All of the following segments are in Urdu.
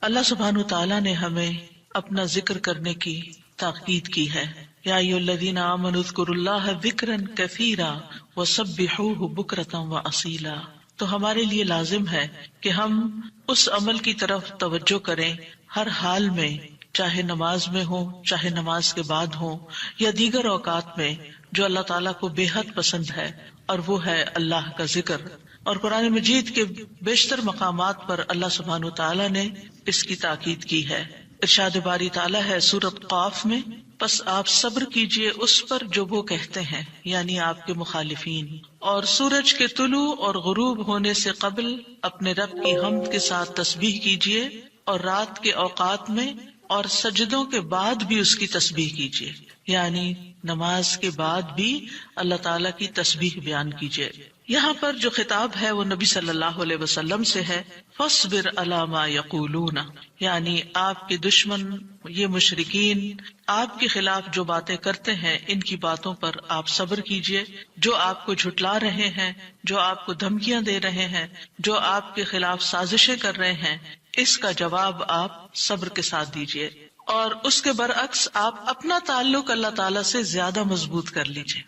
اللہ سبحانہ تعالیٰ نے ہمیں اپنا ذکر کرنے کی تاکید کی ہے. یا ایھا الذین آمنوا اذکروا اللہ ذکرا کثیرا وسبحوہ بکرۃ واصیلا. تو ہمارے لیے لازم ہے کہ ہم اس عمل کی طرف توجہ کریں ہر حال میں، چاہے نماز میں ہو، چاہے نماز کے بعد ہو، یا دیگر اوقات میں، جو اللہ تعالیٰ کو بے حد پسند ہے، اور وہ ہے اللہ کا ذکر. اور قرآن مجید کے بیشتر مقامات پر اللہ سبحانہ تعالیٰ نے اس کی تاکید کی ہے. ارشاد باری تعالیٰ ہے سورۃ قاف میں، پس آپ صبر کیجئے اس پر جو وہ کہتے ہیں، یعنی آپ کے مخالفین، اور سورج کے طلوع اور غروب ہونے سے قبل اپنے رب کی حمد کے ساتھ تسبیح کیجئے، اور رات کے اوقات میں اور سجدوں کے بعد بھی اس کی تسبیح کیجئے، یعنی نماز کے بعد بھی اللہ تعالیٰ کی تسبیح بیان کیجئے. یہاں پر جو خطاب ہے وہ نبی صلی اللہ علیہ وسلم سے ہے. فاصبر علی ما یقولون، یعنی آپ کے دشمن یہ مشرکین آپ کے خلاف جو باتیں کرتے ہیں، ان کی باتوں پر آپ صبر کیجئے. جو آپ کو جھٹلا رہے ہیں، جو آپ کو دھمکیاں دے رہے ہیں، جو آپ کے خلاف سازشیں کر رہے ہیں، اس کا جواب آپ صبر کے ساتھ دیجئے. اور اس کے برعکس آپ اپنا تعلق اللہ تعالیٰ سے زیادہ مضبوط کر لیجئے.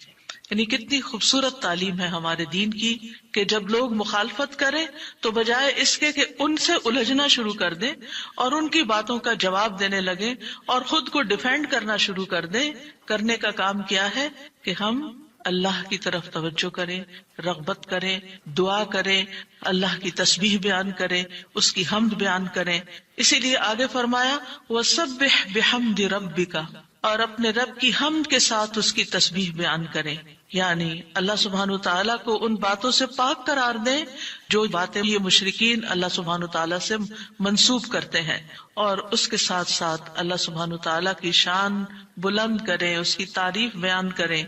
یعنی کتنی خوبصورت تعلیم ہے ہمارے دین کی کہ جب لوگ مخالفت کریں تو بجائے اس کے کہ ان سے الجھنا شروع کر دیں اور ان کی باتوں کا جواب دینے لگیں اور خود کو ڈیفینڈ کرنا شروع کر دیں، کرنے کا کام کیا ہے کہ ہم اللہ کی طرف توجہ کریں، رغبت کریں، دعا کریں، اللہ کی تسبیح بیان کریں، اس کی حمد بیان کریں. اسی لیے آگے فرمایا وَسَبِّحْ بِحَمْدِ رَبِّكَ، اور اپنے رب کی حمد کے ساتھ اس کی تسبیح بیان کریں. یعنی اللہ سبحانہ تعالیٰ کو ان باتوں سے پاک قرار دیں جو باتیں یہ مشرکین اللہ سبحانہ تعالیٰ سے منسوب کرتے ہیں، اور اس کے ساتھ ساتھ اللہ سبحانہ تعالیٰ کی شان بلند کریں، اس کی تعریف بیان کریں،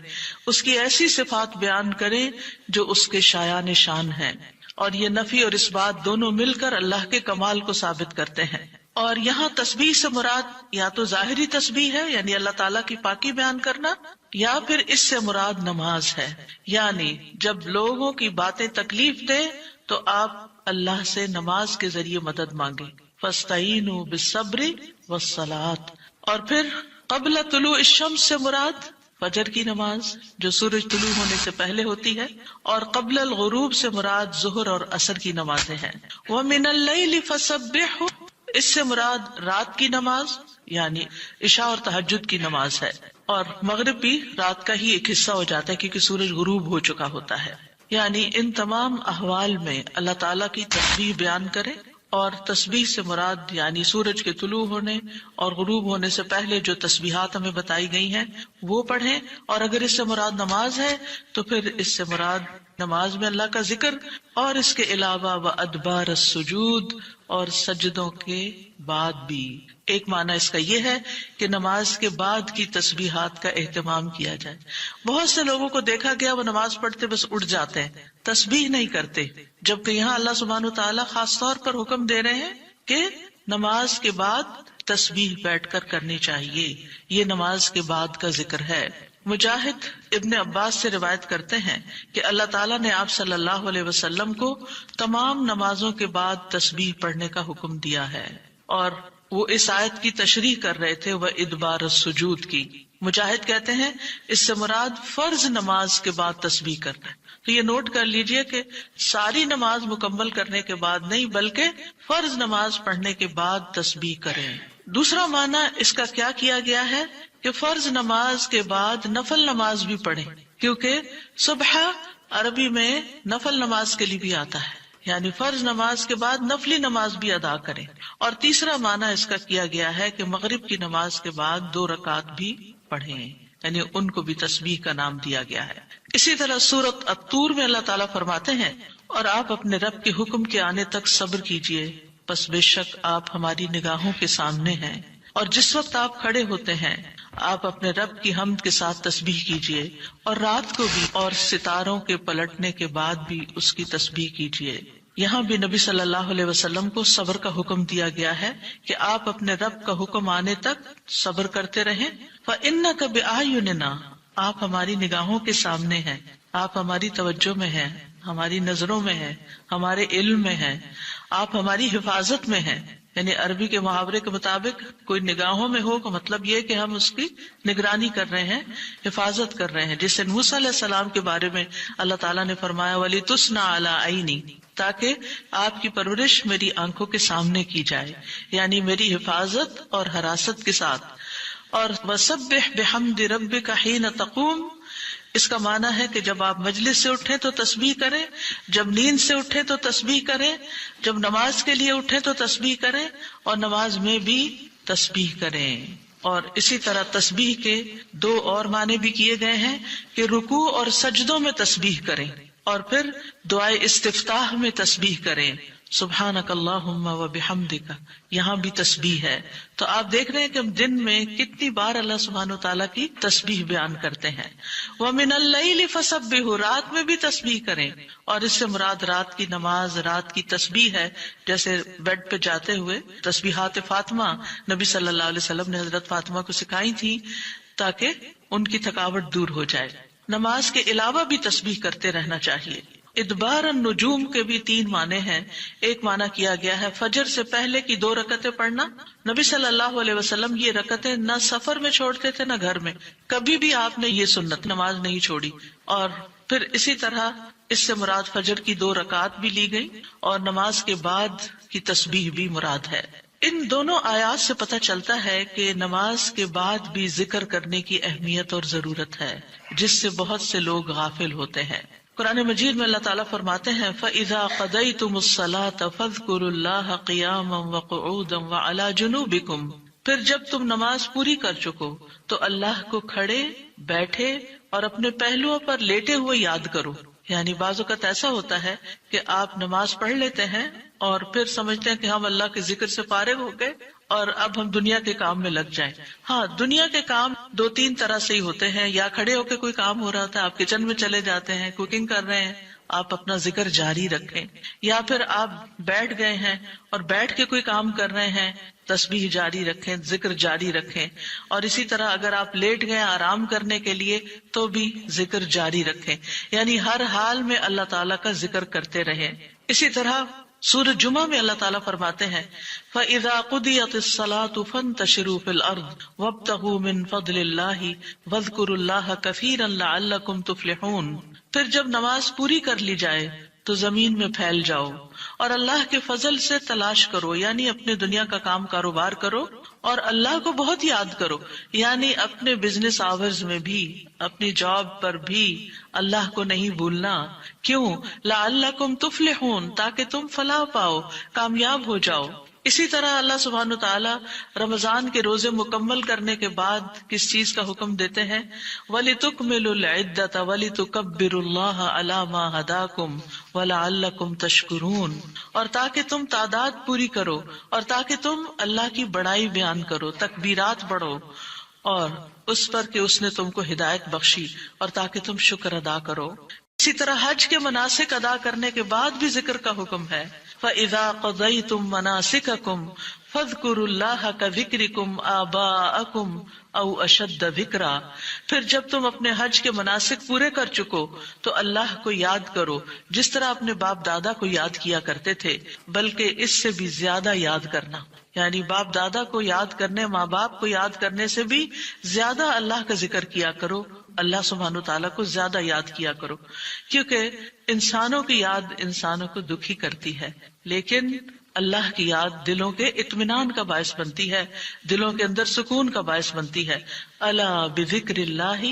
اس کی ایسی صفات بیان کریں جو اس کے شایان شان ہیں. اور یہ نفی اور اس بات دونوں مل کر اللہ کے کمال کو ثابت کرتے ہیں. اور یہاں تسبیح سے مراد یا تو ظاہری تسبیح ہے، یعنی اللہ تعالیٰ کی پاکی بیان کرنا، یا پھر اس سے مراد نماز ہے. یعنی جب لوگوں کی باتیں تکلیف دیں تو آپ اللہ سے نماز کے ذریعے مدد مانگیں. فاستعینوا بالصبر والصلاۃ. اور پھر قبل طلوع الشمس سے مراد فجر کی نماز جو سورج طلوع ہونے سے پہلے ہوتی ہے، اور قبل الغروب سے مراد ظہر اور عصر کی نمازیں ہیں. وَمِنَ اللَّيْلِ فَسَبِّحْهُ، اس سے مراد رات کی نماز یعنی عشاء اور تہجد کی نماز ہے. اور مغرب بھی رات کا ہی ایک حصہ ہو جاتا ہے کیونکہ سورج غروب ہو چکا ہوتا ہے. یعنی ان تمام احوال میں اللہ تعالیٰ کی تسبیح بیان کریں، اور تسبیح سے مراد یعنی سورج کے طلوع ہونے اور غروب ہونے سے پہلے جو تسبیحات ہمیں بتائی گئی ہیں وہ پڑھیں. اور اگر اس سے مراد نماز ہے تو پھر اس سے مراد نماز میں اللہ کا ذکر، اور اس کے علاوہ وَأَدْبَارَ السُّجُودِ، اور سجدوں کے بعد بھی. ایک معنی اس کا یہ ہے کہ نماز کے بعد کی تسبیحات کا اہتمام کیا جائے. بہت سے لوگوں کو دیکھا گیا وہ نماز پڑھتے بس اٹھ جاتے ہیں، تسبیح نہیں کرتے، جبکہ یہاں اللہ سبحانہ تعالیٰ خاص طور پر حکم دے رہے ہیں کہ نماز کے بعد تسبیح بیٹھ کر کرنی چاہیے. یہ نماز کے بعد کا ذکر ہے. مجاہد ابن عباس سے روایت کرتے ہیں کہ اللہ تعالیٰ نے آپ صلی اللہ علیہ وسلم کو تمام نمازوں کے بعد تسبیح پڑھنے کا حکم دیا ہے، اور وہ اس آیت کی تشریح کر رہے تھے وہ ادبار السجود کی. مجاہد کہتے ہیں اس سے مراد فرض نماز کے بعد تسبیح کرنا. تو یہ نوٹ کر لیجئے کہ ساری نماز مکمل کرنے کے بعد نہیں بلکہ فرض نماز پڑھنے کے بعد تسبیح کریں. دوسرا معنی اس کا کیا کیا گیا ہے کہ فرض نماز کے بعد نفل نماز بھی پڑھیں، کیونکہ صبح عربی میں نفل نماز کے لیے بھی آتا ہے، یعنی فرض نماز کے بعد نفلی نماز بھی ادا کریں. اور تیسرا معنی اس کا کیا گیا ہے کہ مغرب کی نماز کے بعد 2 رکعت بھی پڑھیں، یعنی ان کو بھی تسبیح کا نام دیا گیا ہے. اسی طرح سورۃ الطور میں اللہ تعالیٰ فرماتے ہیں اور آپ اپنے رب کے حکم کے آنے تک صبر کیجئے، پس بے شک آپ ہماری نگاہوں کے سامنے ہیں. اور جس وقت آپ کھڑے ہوتے ہیں آپ اپنے رب کی حمد کے ساتھ تسبیح کیجئے، اور رات کو بھی اور ستاروں کے پلٹنے کے بعد بھی اس کی تسبیح کیجئے. یہاں بھی نبی صلی اللہ علیہ وسلم کو صبر کا حکم دیا گیا ہے کہ آپ اپنے رب کا حکم آنے تک صبر کرتے رہیں. فَإِنَّكَ بِأَعْيُنِنَا، آپ ہماری نگاہوں کے سامنے ہیں، آپ ہماری توجہ میں ہیں، ہماری نظروں میں ہیں، ہمارے علم میں ہیں، آپ ہماری حفاظت میں ہیں. یعنی عربی کے محاورے کے مطابق کوئی نگاہوں میں ہو کا مطلب یہ کہ ہم اس کی نگرانی کر رہے ہیں، حفاظت کر رہے ہیں. جیسے موسیٰ علیہ السلام کے بارے میں اللہ تعالیٰ نے فرمایا وَلِتُصْنَعَ عَلَىٰ عَيْنِي، تاکہ آپ کی پرورش میری آنکھوں کے سامنے کی جائے، یعنی میری حفاظت اور حراست کے ساتھ. اور وَسَبِّحْ بِحَمْدِ رَبِّكَ حِينَ تَقُومُ، اس کا معنی ہے کہ جب آپ مجلس سے اٹھیں تو تسبیح کریں، جب نیند سے اٹھیں تو تسبیح کریں، جب نماز کے لیے اٹھیں تو تسبیح کریں، اور نماز میں بھی تسبیح کریں. اور اسی طرح تسبیح کے دو اور معنی بھی کیے گئے ہیں کہ رکوع اور سجدوں میں تسبیح کریں، اور پھر دعائے استفتاح میں تسبیح کریں، سبحانک اللہم و بحمدک، یہاں بھی تسبیح ہے. تو آپ دیکھ رہے ہیں کہ ہم دن میں کتنی بار اللہ سبحانہ وتعالیٰ کی تسبیح بیان کرتے ہیں. وَمِنَ اللَّيْلِ فَسَبِّحْهُ، رات میں بھی تسبیح کریں، اور اس سے مراد رات کی نماز، رات کی تسبیح ہے. جیسے بیڈ پہ جاتے ہوئے تسبیحات فاطمہ نبی صلی اللہ علیہ وسلم نے حضرت فاطمہ کو سکھائی تھی تاکہ ان کی تھکاوٹ دور ہو جائے. نماز کے علاوہ بھی تسبیح کرتے رہنا چاہیے. ادبار النجوم کے بھی 3 معنی ہیں. ایک معنی کیا گیا ہے فجر سے پہلے کی 2 رکعتیں پڑھنا. نبی صلی اللہ علیہ وسلم یہ رکعتیں نہ سفر میں چھوڑتے تھے نہ گھر میں، کبھی بھی آپ نے یہ سنت نماز نہیں چھوڑی. اور پھر اسی طرح اس سے مراد فجر کی 2 رکعات بھی لی گئی، اور نماز کے بعد کی تسبیح بھی مراد ہے. ان دونوں آیات سے پتہ چلتا ہے کہ نماز کے بعد بھی ذکر کرنے کی اہمیت اور ضرورت ہے، جس سے بہت سے لوگ غافل ہوتے ہیں. قرآن مجید میں اللہ تعالیٰ فرماتے ہیں فَإِذَا قَضَيْتُمُ الصَّلَاةَ فَاذْكُرُوا اللَّهَ قِيَامًا وَقُعُودًا وَعَلَى جُنُوبِكُمْ، پھر جب تم نماز پوری کر چکو تو اللہ کو کھڑے، بیٹھے اور اپنے پہلوؤں پر لیٹے ہوئے یاد کرو. یعنی بعض اوقات ایسا ہوتا ہے کہ آپ نماز پڑھ لیتے ہیں اور پھر سمجھتے ہیں کہ ہم اللہ کے ذکر سے فارغ ہو گئے اور اب ہم دنیا کے کام میں لگ جائیں. ہاں، دنیا کے کام 2-3 طرح سے ہی ہوتے ہیں. یا کھڑے ہو کے کوئی کام ہو رہا تھا، آپ کچن میں چلے جاتے ہیں، کوکنگ کر رہے ہیں، آپ اپنا ذکر جاری رکھیں. یا پھر آپ بیٹھ گئے ہیں اور بیٹھ کے کوئی کام کر رہے ہیں، تسبیح جاری رکھیں، ذکر جاری رکھیں. اور اسی طرح اگر آپ لیٹ گئے آرام کرنے کے لیے تو بھی ذکر جاری رکھیں. یعنی ہر حال میں اللہ تعالیٰ کا ذکر کرتے رہیں. اسی طرح سورۃ جمعہ میں اللہ تعالیٰ فرماتے ہیں فَإِذَا قُضِيَتِ الصَّلَاةُ فَانتَشِرُوا فِي الْأَرْضِ وَابْتَغُوا مِن فَضْلِ اللَّهِ وَاذْكُرُوا اللَّهَ كَثِيرًا لَعَلَّكُمْ تُفْلِحُونَ. پھر جب نماز پوری کر لی جائے تو زمین میں پھیل جاؤ اور اللہ کے فضل سے تلاش کرو، یعنی اپنے دنیا کا کام کاروبار کرو اور اللہ کو بہت یاد کرو. یعنی اپنے بزنس آورز میں بھی، اپنی جاب پر بھی اللہ کو نہیں بھولنا. کیوں؟ لعلکم تفلحون، تاکہ تم فلاح پاؤ، کامیاب ہو جاؤ. اسی طرح اللہ سبحانہ وتعالی رمضان کے روزے مکمل کرنے کے بعد کس چیز کا حکم دیتے ہیں؟ وَلِتُكْمِلُوا الْعِدَّةَ وَلِتُكَبِّرُوا اللَّهَ عَلَى مَا هَدَاكُمْ وَلَعَلَّكُمْ تَشْكُرُونَ، اور تاکہ تم تعداد پوری کرو اور تاکہ تم اللہ کی بڑائی بیان کرو، تکبیرات پڑھو، اور اس پر کہ اس نے تم کو ہدایت بخشی، اور تاکہ تم شکر ادا کرو. اسی طرح حج کے مناسک ادا کرنے کے بعد بھی ذکر کا حکم ہے. فَإِذَا قَضَيْتُم مَّنَاسِكَكُمْ فَاذْكُرُوا اللَّهَ كَذِكْرِكُمْ آبَاءَكُمْ أَوْ أَشَدَّ ذِكْرًا. پھر جب تم اپنے حج کے مناسک پورے کر چکو تو اللہ کو یاد کرو جس طرح اپنے باپ دادا کو یاد کیا کرتے تھے، بلکہ اس سے بھی زیادہ یاد کرنا. یعنی باپ دادا کو یاد کرنے، ماں باپ کو یاد کرنے سے بھی زیادہ اللہ کا ذکر کیا کرو، اللہ سبحانہ تعالیٰ کو زیادہ یاد کیا کرو. کیونکہ انسانوں کی یاد انسانوں کو دکھی کرتی ہے، لیکن اللہ کی یاد دلوں کے اطمینان کا باعث بنتی ہے، دلوں کے اندر سکون کا باعث بنتی ہے. الا بذکر اللہ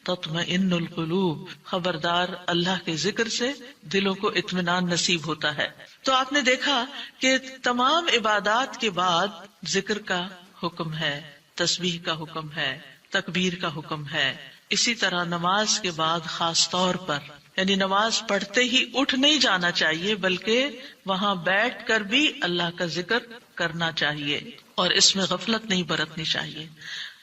تطمئن القلوب، خبردار اللہ کے ذکر سے دلوں کو اطمینان نصیب ہوتا ہے. تو آپ نے دیکھا کہ تمام عبادات کے بعد ذکر کا حکم ہے، تسبیح کا حکم ہے، تکبیر کا حکم ہے. اسی طرح نماز کے بعد خاص طور پر، یعنی نماز پڑھتے ہی اٹھ نہیں جانا چاہیے، بلکہ وہاں بیٹھ کر بھی اللہ کا ذکر کرنا چاہیے، اور اس میں غفلت نہیں برتنی چاہیے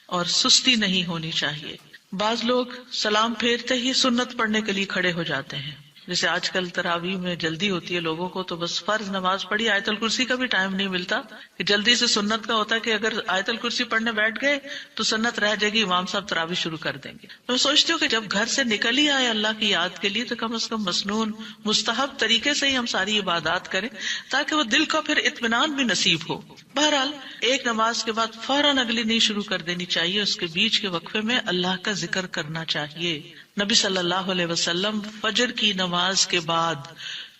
اور سستی نہیں ہونی چاہیے. بعض لوگ سلام پھیرتے ہی سنت پڑھنے کے لیے کھڑے ہو جاتے ہیں، جیسے آج کل تراویح میں جلدی ہوتی ہے لوگوں کو، تو بس فرض نماز پڑھی، آیت الکرسی کا بھی ٹائم نہیں ملتا کہ جلدی سے سنت کا ہوتا ہے کہ اگر آیت الکرسی پڑھنے بیٹھ گئے تو سنت رہ جائے گی، امام صاحب تراویح شروع کر دیں گے۔ میں سوچتی ہوں کہ جب گھر سے نکل ہی آئے اللہ کی یاد کے لیے تو کم از کم مسنون مستحب طریقے سے ہی ہم ساری عبادات کریں تاکہ وہ دل کو پھر اطمینان بھی نصیب ہو۔ بہرحال ایک نماز کے بعد فوراً اگلی نہیں شروع کر دینی چاہیے، اس کے بیچ کے وقفے میں اللہ کا ذکر کرنا چاہیے۔ نبی صلی اللہ علیہ وسلم فجر کی نماز کے بعد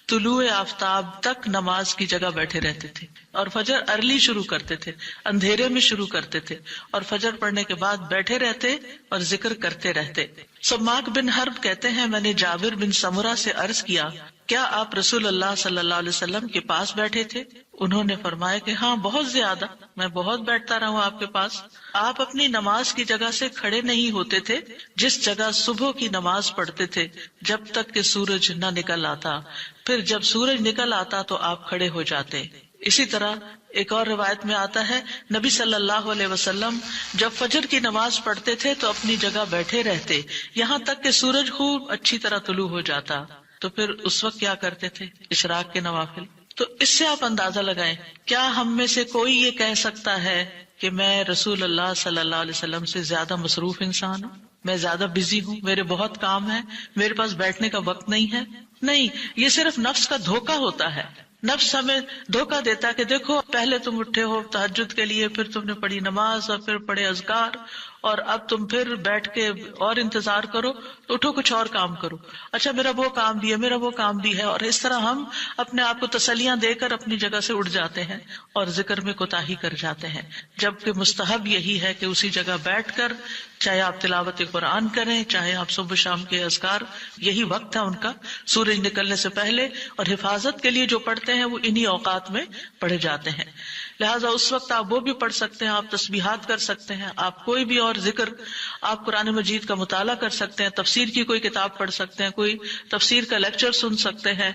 طلوع آفتاب تک نماز کی جگہ بیٹھے رہتے تھے، اور فجر ارلی شروع کرتے تھے، اندھیرے میں شروع کرتے تھے، اور فجر پڑھنے کے بعد بیٹھے رہتے اور ذکر کرتے رہتے۔ سماک بن حرب کہتے ہیں میں نے جابر بن سمرہ سے عرض کیا کیا آپ رسول اللہ صلی اللہ علیہ وسلم کے پاس بیٹھے تھے؟ انہوں نے فرمایا کہ ہاں بہت زیادہ، میں بہت بیٹھتا رہا ہوں آپ کے پاس۔ آپ اپنی نماز کی جگہ سے کھڑے نہیں ہوتے تھے جس جگہ صبح کی نماز پڑھتے تھے جب تک کہ سورج نہ نکل آتا، پھر جب سورج نکل آتا تو آپ کھڑے ہو جاتے۔ اسی طرح ایک اور روایت میں آتا ہے نبی صلی اللہ علیہ وسلم جب فجر کی نماز پڑھتے تھے تو اپنی جگہ بیٹھے رہتے یہاں تک کہ سورج خوب اچھی طرح طلوع ہو جاتا، تو پھر اس وقت کیا کرتے تھے؟ اشراق کے نوافل۔ تو اس سے آپ اندازہ لگائیں، کیا ہم میں سے کوئی یہ کہہ سکتا ہے کہ میں رسول اللہ صلی اللہ علیہ وسلم سے زیادہ مصروف انسان ہوں، میں زیادہ بزی ہوں، میرے بہت کام ہیں، میرے پاس بیٹھنے کا وقت نہیں ہے؟ نہیں، یہ صرف نفس کا دھوکہ ہوتا ہے۔ نفس ہمیں دھوکہ دیتا ہے کہ دیکھو پہلے تم اٹھے ہو تہجد کے لیے، پھر تم نے پڑھی نماز اور پھر پڑھے اذکار، اور اب تم پھر بیٹھ کے اور انتظار کرو، تو اٹھو کچھ اور کام کرو، اچھا میرا وہ کام بھی ہے، میرا وہ کام بھی ہے، اور اس طرح ہم اپنے آپ کو تسلیاں دے کر اپنی جگہ سے اٹھ جاتے ہیں اور ذکر میں کوتاہی کر جاتے ہیں، جبکہ مستحب یہی ہے کہ اسی جگہ بیٹھ کر چاہے آپ تلاوت قرآن کریں، چاہے آپ صبح شام کے اذکار، یہی وقت ہے ان کا سورج نکلنے سے پہلے، اور حفاظت کے لیے جو پڑھتے ہیں وہ انہی اوقات میں پڑھے جاتے ہیں۔ لہٰذا اس وقت آپ وہ بھی پڑھ سکتے ہیں، آپ تسبیحات کر سکتے ہیں، آپ کوئی بھی اور ذکر، آپ قرآن مجید کا مطالعہ کر سکتے ہیں، تفسیر کی کوئی کتاب پڑھ سکتے ہیں، کوئی تفسیر کا لیکچر سن سکتے ہیں،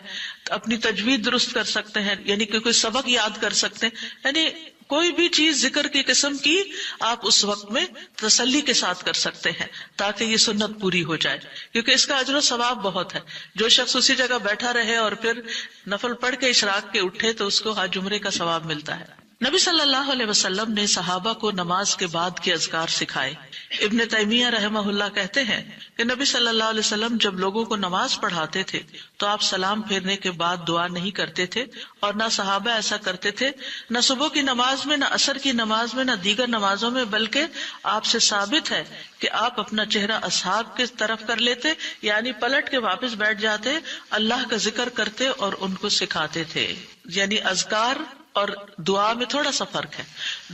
اپنی تجوید درست کر سکتے ہیں، یعنی کہ کوئی سبق یاد کر سکتے ہیں، یعنی کوئی بھی چیز ذکر کی قسم کی آپ اس وقت میں تسلی کے ساتھ کر سکتے ہیں تاکہ یہ سنت پوری ہو جائے، کیونکہ اس کا اجر و ثواب بہت ہے۔ جو شخص اسی جگہ بیٹھا رہے اور پھر نفل پڑھ کے اشراق کے اٹھے تو اس کو حج عمرے کا ثواب ملتا ہے۔ نبی صلی اللہ علیہ وسلم نے صحابہ کو نماز کے بعد کے اذکار سکھائے۔ ابن تیمیہ رحمہ اللہ کہتے ہیں کہ نبی صلی اللہ علیہ وسلم جب لوگوں کو نماز پڑھاتے تھے تو آپ سلام پھیرنے کے بعد دعا نہیں کرتے تھے، اور نہ صحابہ ایسا کرتے تھے، نہ صبح کی نماز میں، نہ عصر کی نماز میں، نہ دیگر نمازوں میں، بلکہ آپ سے ثابت ہے کہ آپ اپنا چہرہ اصحاب کی طرف کر لیتے، یعنی پلٹ کے واپس بیٹھ جاتے، اللہ کا ذکر کرتے اور ان کو سکھاتے تھے۔ یعنی اذکار اور دعا میں تھوڑا سا فرق ہے،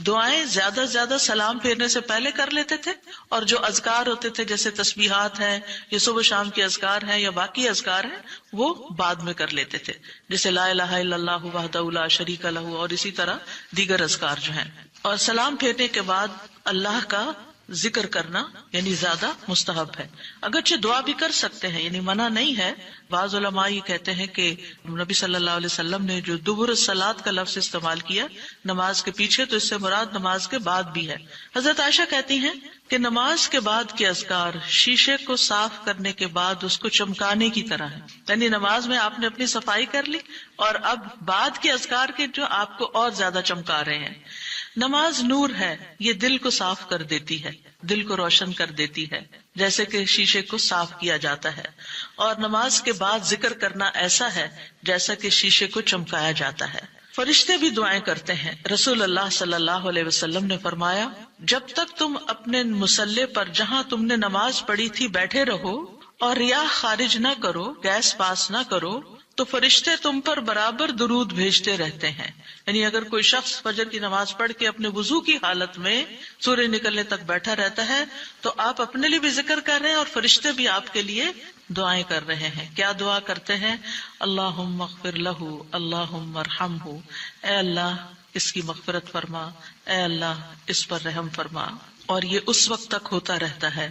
دعائیں زیادہ سے زیادہ سلام پھیرنے سے پہلے کر لیتے تھے، اور جو اذکار ہوتے تھے جیسے تسبیحات ہیں یا صبح شام کے اذکار ہیں یا باقی اذکار ہیں وہ بعد میں کر لیتے تھے، جیسے لا الہ الا اللہ وحدہ لا شریک لہ، اور اسی طرح دیگر اذکار جو ہیں۔ اور سلام پھیرنے کے بعد اللہ کا ذکر کرنا یعنی زیادہ مستحب ہے، اگرچہ دعا بھی کر سکتے ہیں، یعنی منع نہیں ہے۔ بعض علماء یہ کہتے ہیں کہ نبی صلی اللہ علیہ وسلم نے جو دبر الصلاۃ کا لفظ استعمال کیا نماز کے پیچھے، تو اس سے مراد نماز کے بعد بھی ہے۔ حضرت عائشہ کہتی ہیں کہ نماز کے بعد کے اذکار شیشے کو صاف کرنے کے بعد اس کو چمکانے کی طرح ہے، یعنی نماز میں آپ نے اپنی صفائی کر لی اور اب بعد کے اذکار کے جو آپ کو اور زیادہ چمکا رہے ہیں۔ نماز نور ہے، یہ دل کو صاف کر دیتی ہے، دل کو روشن کر دیتی ہے، جیسے کہ شیشے کو صاف کیا جاتا ہے، اور نماز کے بعد ذکر کرنا ایسا ہے جیسا کہ شیشے کو چمکایا جاتا ہے۔ فرشتے بھی دعائیں کرتے ہیں۔ رسول اللہ صلی اللہ علیہ وسلم نے فرمایا جب تک تم اپنے مصلی پر جہاں تم نے نماز پڑھی تھی بیٹھے رہو اور ریاح خارج نہ کرو، گیس پاس نہ کرو، تو فرشتے تم پر برابر درود بھیجتے رہتے ہیں۔ یعنی اگر کوئی شخص فجر کی نماز پڑھ کے اپنے وضو کی حالت میں سورج نکلنے تک بیٹھا رہتا ہے تو آپ اپنے لیے بھی ذکر کر رہے ہیں اور فرشتے بھی آپ کے لیے دعائیں کر رہے ہیں۔ کیا دعا کرتے ہیں؟ اللہم اغفر لہ، اللہم ارحمہ، اے اللہ اس کی مغفرت فرما، اے اللہ اس پر رحم فرما۔ اور یہ اس وقت تک ہوتا رہتا ہے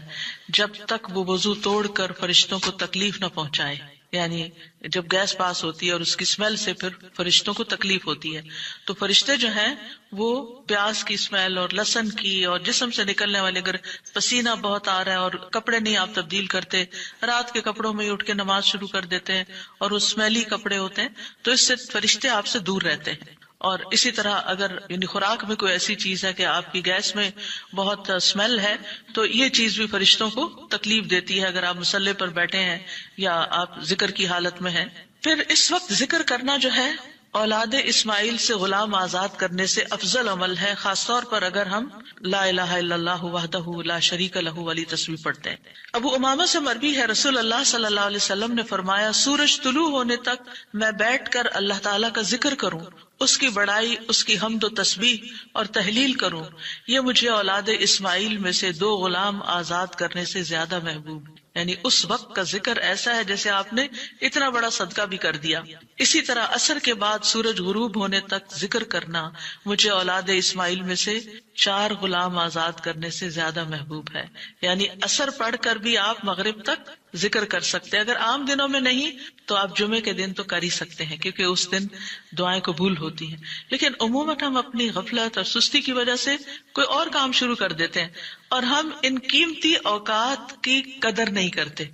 جب تک وہ وضو توڑ کر فرشتوں کو تکلیف نہ پہنچائے، یعنی جب گیس پاس ہوتی ہے اور اس کی اسمیل سے پھر فرشتوں کو تکلیف ہوتی ہے، تو فرشتے جو ہیں وہ پیاز کی اسمیل اور لہسن کی اور جسم سے نکلنے والے، اگر پسینہ بہت آ رہا ہے اور کپڑے نہیں آپ تبدیل کرتے، رات کے کپڑوں میں اٹھ کے نماز شروع کر دیتے ہیں اور وہ اسمیلی کپڑے ہوتے ہیں، تو اس سے فرشتے آپ سے دور رہتے ہیں. اور اسی طرح اگر یعنی خوراک میں کوئی ایسی چیز ہے کہ آپ کی گیس میں بہت اسمیل ہے، تو یہ چیز بھی فرشتوں کو تکلیف دیتی ہے اگر آپ مصلی پر بیٹھے ہیں یا آپ ذکر کی حالت میں ہیں. پھر اس وقت ذکر کرنا جو ہے اولاد اسماعیل سے غلام آزاد کرنے سے افضل عمل ہے، خاص طور پر اگر ہم لا الہ الا اللہ وحدہ لا شریک لہ والی تسبیح پڑھتے ہیں. ابو امامہ سے مروی ہے رسول اللہ صلی اللہ علیہ وسلم نے فرمایا، سورج طلوع ہونے تک میں بیٹھ کر اللہ تعالیٰ کا ذکر کروں، اس کی بڑائی، اس کی حمد و تسبیح اور تحلیل کروں، یہ مجھے اولاد اسماعیل میں سے 2 غلام آزاد کرنے سے زیادہ محبوب. یعنی اس وقت کا ذکر ایسا ہے جیسے آپ نے اتنا بڑا صدقہ بھی کر دیا. اسی طرح عصر کے بعد سورج غروب ہونے تک ذکر کرنا مجھے اولاد اسماعیل میں سے 4 غلام آزاد کرنے سے زیادہ محبوب ہے. یعنی عصر پڑھ کر بھی آپ مغرب تک ذکر کر سکتے ہیں. اگر عام دنوں میں نہیں تو آپ جمعے کے دن تو کر ہی سکتے ہیں، کیونکہ اس دن دعائیں قبول ہوتی ہیں. لیکن عموماً ہم اپنی غفلت اور سستی کی وجہ سے کوئی اور کام شروع کر دیتے ہیں اور ہم ان قیمتی اوقات کی قدر نہیں کرتے،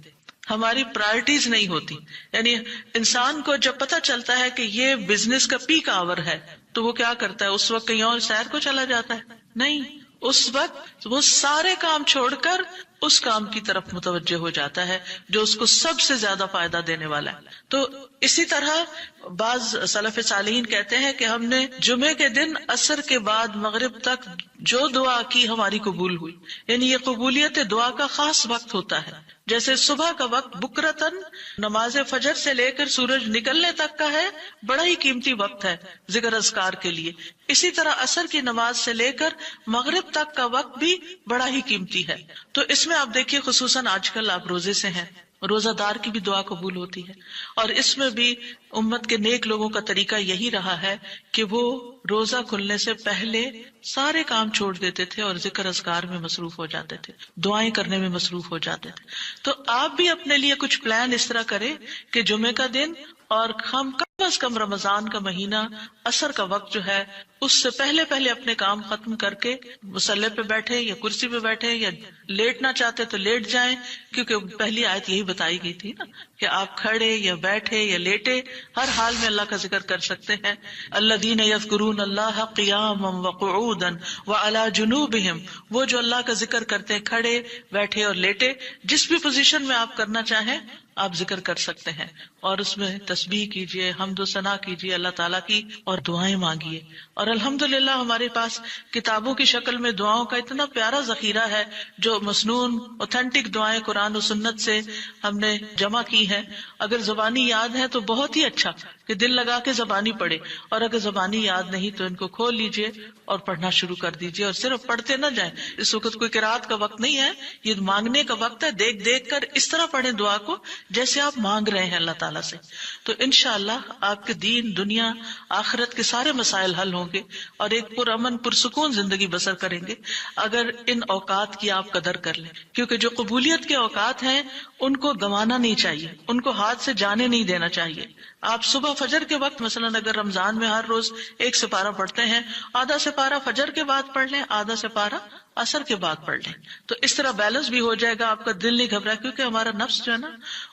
ہماری پرائرٹیز نہیں ہوتی. یعنی انسان کو جب پتہ چلتا ہے کہ یہ بزنس کا پیک آور ہے تو وہ کیا کرتا ہے؟ اس وقت کہیں اور سیر کو چلا جاتا ہے؟ نہیں، اس وقت وہ سارے کام چھوڑ کر اس کام کی طرف متوجہ ہو جاتا ہے جو اس کو سب سے زیادہ فائدہ دینے والا ہے. تو اسی طرح بعض سلف صالحین کہتے ہیں کہ ہم نے جمعے کے دن عصر کے بعد مغرب تک جو دعا کی ہماری قبول ہوئی. یعنی یہ قبولیت دعا کا خاص وقت ہوتا ہے. جیسے صبح کا وقت بکرتن نماز فجر سے لے کر سورج نکلنے تک کا ہے، بڑا ہی قیمتی وقت ہے ذکر اذکار کے لیے. اسی طرح عصر کی نماز سے لے کر مغرب تک کا وقت بھی بڑا ہی قیمتی ہے. تو اس میں آپ دیکھیے خصوصاً آج کل آپ روزے سے ہیں، روزہ دار کی بھی دعا قبول ہوتی ہے. اور اس میں بھی امت کے نیک لوگوں کا طریقہ یہی رہا ہے کہ وہ روزہ کھلنے سے پہلے سارے کام چھوڑ دیتے تھے اور ذکر اذکار میں مصروف ہو جاتے تھے، دعائیں کرنے میں مصروف ہو جاتے تھے. تو آپ بھی اپنے لیے کچھ پلان اس طرح کریں کہ جمعے کا دن اور ہم کم از کم رمضان کا مہینہ عصر کا وقت جو ہے اس سے پہلے اپنے کام ختم کر کے مصلی پہ بیٹھے یا کرسی پہ بیٹھے، یا لیٹنا چاہتے تو لیٹ جائیں، کیونکہ پہلی آیت یہی بتائی گئی تھی نا کہ آپ کھڑے یا بیٹھے یا لیٹے ہر حال میں اللہ کا ذکر کر سکتے ہیں. الذین یذکرون اللہ قیاما وقعودا وعلی جنوبہم، وہ جو اللہ کا ذکر کرتے ہیں کھڑے، بیٹھے اور لیٹے، جس بھی پوزیشن میں آپ کرنا چاہیں آپ ذکر کر سکتے ہیں. اور اس میں تسبیح کیجئے، حمد و ثنا کیجئے اللہ تعالیٰ کی، اور دعائیں مانگیے. اور الحمدللہ ہمارے پاس کتابوں کی شکل میں دعاؤں کا اتنا پیارا ذخیرہ ہے جو مسنون اوتھینٹک دعائیں قرآن و سنت سے ہم نے جمع کی ہیں. اگر زبانی یاد ہے تو بہت ہی اچھا کہ دل لگا کے زبانی پڑھے، اور اگر زبانی یاد نہیں تو ان کو کھول لیجئے اور پڑھنا شروع کر دیجئے. اور صرف پڑھتے نہ جائیں، اس وقت کوئی قرات کا وقت نہیں ہے، یہ مانگنے کا وقت ہے. دیکھ دیکھ کر اس طرح پڑھیں دعا کو جیسے آپ مانگ رہے ہیں اللہ تعالیٰ سے. تو انشاءاللہ آپ کے دین، دنیا، آخرت کے سارے مسائل حل ہوں گے اور ایک پرامن پرسکون زندگی بسر کریں گے اگر ان اوقات کی آپ قدر کر لیں. کیونکہ جو قبولیت کے اوقات ہیں ان کو گنوانا نہیں چاہیے، ان کو ہاتھ سے جانے نہیں دینا چاہیے. آپ صبح فجر کے وقت مثلا اگر رمضان میں ہر روز 1 سپارہ پڑھتے ہیں، آدھا سپارہ فجر کے بعد پڑھ لیں، آدھا سپارہ عصر کے بعد پڑھ لیں. تو اس طرح بیلنس بھی ہو جائے گا، آپ کا دل نہیں گھبرا. کیونکہ ہمارا نفس جو ہے نا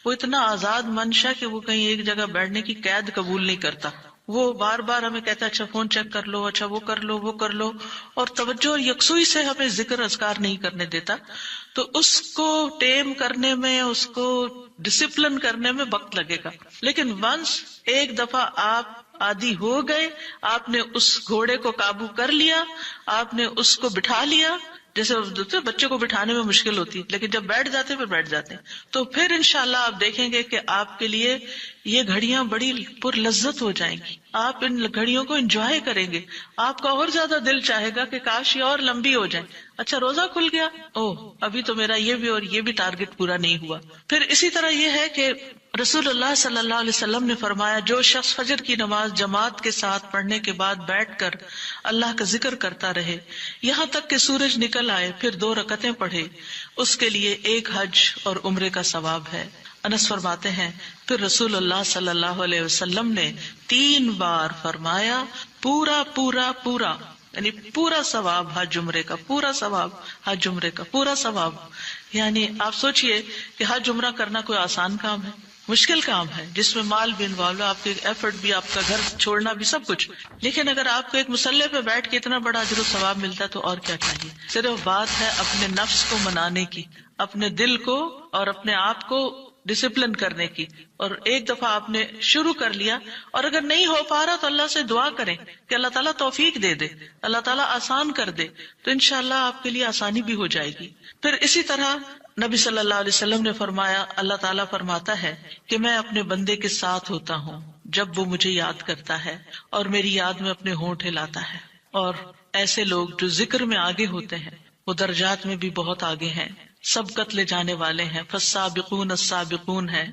وہ اتنا آزاد منشا کہ وہ کہیں ایک جگہ بیٹھنے کی قید قبول نہیں کرتا. وہ بار بار ہمیں کہتا ہے اچھا فون چیک کر لو، اچھا وہ کر لو، وہ کر لو، اور توجہ اور یکسوئی سے ہمیں ذکر اذکار نہیں کرنے دیتا. تو اس کو ٹیم کرنے میں، اس کو ڈسپلن کرنے میں وقت لگے گا. لیکن ونس ایک دفعہ آپ عادی ہو گئے، آپ نے اس گھوڑے کو قابو کر لیا، آپ نے اس کو بٹھا لیا. جیسے بچے کو بٹھانے میں مشکل ہوتی ہے لیکن جب بیٹھ جاتے ہیں پھر بیٹھ جاتے ہیں. تو پھر انشاءاللہ آپ دیکھیں گے کہ آپ کے لیے یہ گھڑیاں بڑی پر لذت ہو جائیں گی. آپ ان گھڑیوں کو انجوائے کریں گے. آپ کا اور زیادہ دل چاہے گا کہ کاش یہ اور لمبی ہو جائے. اچھا روزہ کھل گیا، اوہ ابھی تو میرا یہ بھی اور یہ بھی ٹارگٹ پورا نہیں ہوا. پھر اسی طرح یہ ہے کہ رسول اللہ صلی اللہ علیہ وسلم نے فرمایا جو شخص فجر کی نماز جماعت کے ساتھ پڑھنے کے بعد بیٹھ کر اللہ کا ذکر کرتا رہے یہاں تک کہ سورج نکل آئے پھر 2 رکعتیں پڑھے اس کے لیے 1 حج اور عمرے کا ثواب ہے۔ انس فرماتے ہیں پھر رسول اللہ صلی اللہ علیہ وسلم نے 3 بار فرمایا پورا پورا پورا، یعنی پورا ثواب حج عمرے کا، پورا ثواب حج عمرے کا، پورا ثواب۔ یعنی آپ سوچئے کہ حج عمرہ کرنا کوئی آسان کام ہے؟ مشکل کام ہے جس میں مال بھی انوالو ہے، آپ کے ایفرٹ بھی، آپ کا گھر چھوڑنا بھی، سب کچھ۔ لیکن اگر آپ کو ایک مسلح پہ بیٹھ کے اتنا بڑا اجر و ثواب ملتا ہے تو اور کیا چاہیے۔ صرف بات ہے اپنے نفس کو منانے کی، اپنے دل کو اور اپنے آپ کو ڈسپلن کرنے کی، اور ایک دفعہ آپ نے شروع کر لیا اور اگر نہیں ہو پا رہا تو اللہ سے دعا کریں کہ اللہ تعالیٰ توفیق دے دے، اللہ تعالیٰ آسان کر دے، تو انشاءاللہ آپ کے لیے آسانی بھی ہو جائے گی۔ پھر اسی طرح نبی صلی اللہ علیہ وسلم نے فرمایا، اللہ تعالیٰ فرماتا ہے کہ میں اپنے بندے کے ساتھ ہوتا ہوں جب وہ مجھے یاد کرتا ہے اور میری یاد میں اپنے ہونٹ ہلاتا ہے۔ اور ایسے لوگ جو ذکر میں آگے ہوتے ہیں وہ درجات میں بھی بہت آگے ہیں، سبقت لے جانے والے ہیں، فالسابقون السابقون ہیں۔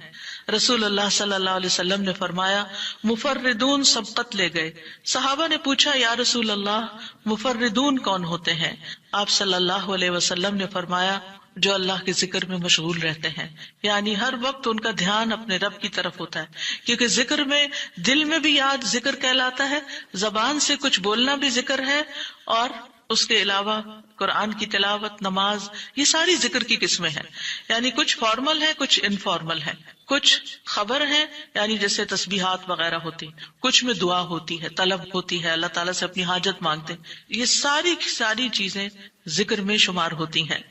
رسول اللہ صلی اللہ علیہ وسلم نے فرمایا مفردون سبقت لے گئے۔ صحابہ نے پوچھا یا رسول اللہ مفردون کون ہوتے ہیں؟ آپ صلی اللہ علیہ وسلم نے فرمایا جو اللہ کے ذکر میں مشغول رہتے ہیں، یعنی ہر وقت ان کا دھیان اپنے رب کی طرف ہوتا ہے، کیونکہ ذکر میں دل میں بھی یاد ذکر کہلاتا ہے، زبان سے کچھ بولنا بھی ذکر ہے، اور اس کے علاوہ قرآن کی تلاوت، نماز، یہ ساری ذکر کی قسمیں ہیں۔ یعنی کچھ فارمل ہے، کچھ انفارمل ہے، کچھ خبر ہے یعنی جیسے تسبیحات وغیرہ ہوتی، کچھ میں دعا ہوتی ہے، طلب ہوتی ہے، اللہ تعالیٰ سے اپنی حاجت مانگتے ہیں، یہ ساری چیزیں ذکر میں شمار ہوتی ہیں۔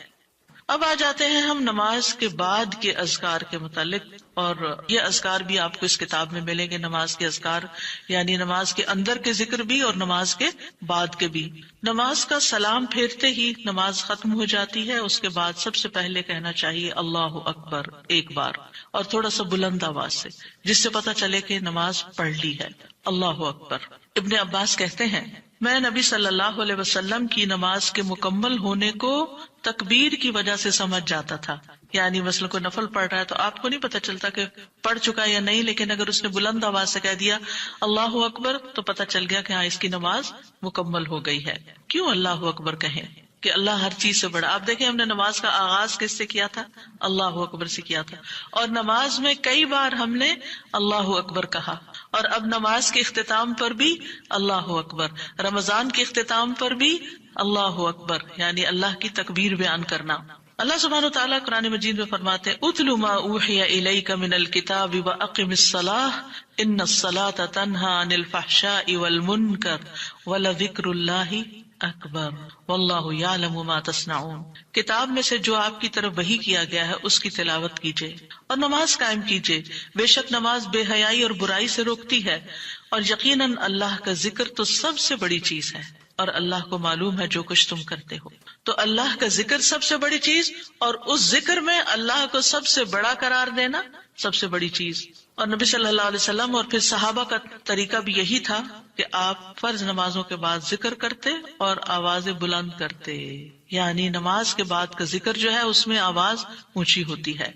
اب آ جاتے ہیں ہم نماز کے بعد کے اذکار کے متعلق، اور یہ اذکار بھی آپ کو اس کتاب میں ملیں گے، نماز کے اذکار، یعنی نماز کے اندر کے ذکر بھی اور نماز کے بعد کے بھی۔ نماز کا سلام پھیرتے ہی نماز ختم ہو جاتی ہے، اس کے بعد سب سے پہلے کہنا چاہیے اللہ اکبر 1 بار، اور تھوڑا سا بلند آواز سے، جس سے پتا چلے کہ نماز پڑھ لی ہے، اللہ اکبر۔ ابن عباس کہتے ہیں میں نبی صلی اللہ علیہ وسلم کی نماز کے مکمل ہونے کو تکبیر کی وجہ سے سمجھ جاتا تھا، یعنی مثلا کوئی نفل پڑھ رہا ہے تو آپ کو نہیں پتہ چلتا کہ پڑھ چکا یا نہیں، لیکن اگر اس نے بلند آواز سے کہہ دیا اللہ اکبر تو پتہ چل گیا کہ ہاں اس کی نماز مکمل ہو گئی ہے۔ کیوں اللہ اکبر کہیں؟ کہ اللہ ہر چیز سے بڑا۔ آپ دیکھیں ہم نے نماز کا آغاز کس سے کیا تھا؟ اللہ اکبر سے کیا تھا، اور نماز میں کئی بار ہم نے اللہ اکبر کہا، اور اب نماز کے اختتام پر بھی اللہ اکبر، رمضان کے اختتام پر بھی اللہ اکبر، یعنی اللہ کی تکبیر بیان کرنا۔ اللہ سبحانہ وتعالیٰ قرآن مجید میں فرماتے ہیں اُتْلُ مَا أُوحِيَ إِلَيْكَ مِنَ الْكِتَابِ وَأَقِمِ الصَّلَاةَ إِنَّ الصَّلَاةَ تَنْهَى عَنِ الْفَحْشَاءِ وَالْمُنكَرِ وَلَذِكْرُ اللَّهِ اکبر واللہ یعلم ما تصنعون۔ کتاب میں سے جو آپ کی طرف وحی کیا گیا ہے اس کی تلاوت کیجیے اور نماز قائم کیجیے، بے شک نماز بے حیائی اور برائی سے روکتی ہے، اور یقیناً اللہ کا ذکر تو سب سے بڑی چیز ہے، اور اللہ کو معلوم ہے جو کچھ تم کرتے ہو۔ تو اللہ کا ذکر سب سے بڑی چیز، اور اس ذکر میں اللہ کو سب سے بڑا قرار دینا سب سے بڑی چیز۔ اور نبی صلی اللہ علیہ وسلم اور پھر صحابہ کا طریقہ بھی یہی تھا کہ آپ فرض نمازوں کے بعد ذکر کرتے اور آوازیں بلند کرتے، یعنی نماز کے بعد کا ذکر جو ہے اس میں آواز اونچی ہوتی ہے۔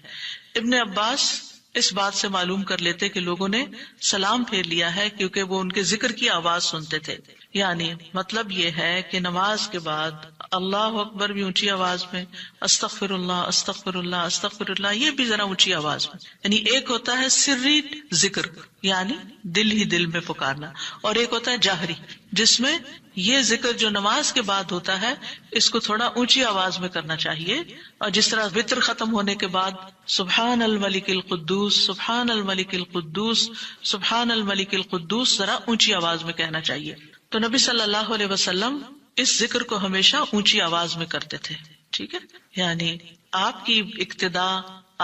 ابن عباس اس بات سے معلوم کر لیتے کہ لوگوں نے سلام پھیر لیا ہے کیونکہ وہ ان کے ذکر کی آواز سنتے تھے، یعنی مطلب یہ ہے کہ نماز کے بعد اللہ اکبر بھی اونچی آواز میں، استغفر اللہ استغفر اللہ استغفر اللہ یہ بھی ذرا اونچی آواز میں، یعنی ایک ہوتا ہے سری ذکر یعنی دل ہی دل میں پکارنا، اور ایک ہوتا ہے جاہری جس میں یہ ذکر جو نماز کے بعد ہوتا ہے اس کو تھوڑا اونچی آواز میں کرنا چاہیے، اور جس طرح وتر ختم ہونے کے بعد سبحان الملک القدوس سبحان الملک القدوس سبحان الملک القدوس ذرا اونچی آواز میں کہنا چاہیے۔ تو نبی صلی اللہ علیہ وسلم اس ذکر کو ہمیشہ اونچی آواز میں کرتے تھے، ٹھیک ہے، یعنی آپ کی اقتداء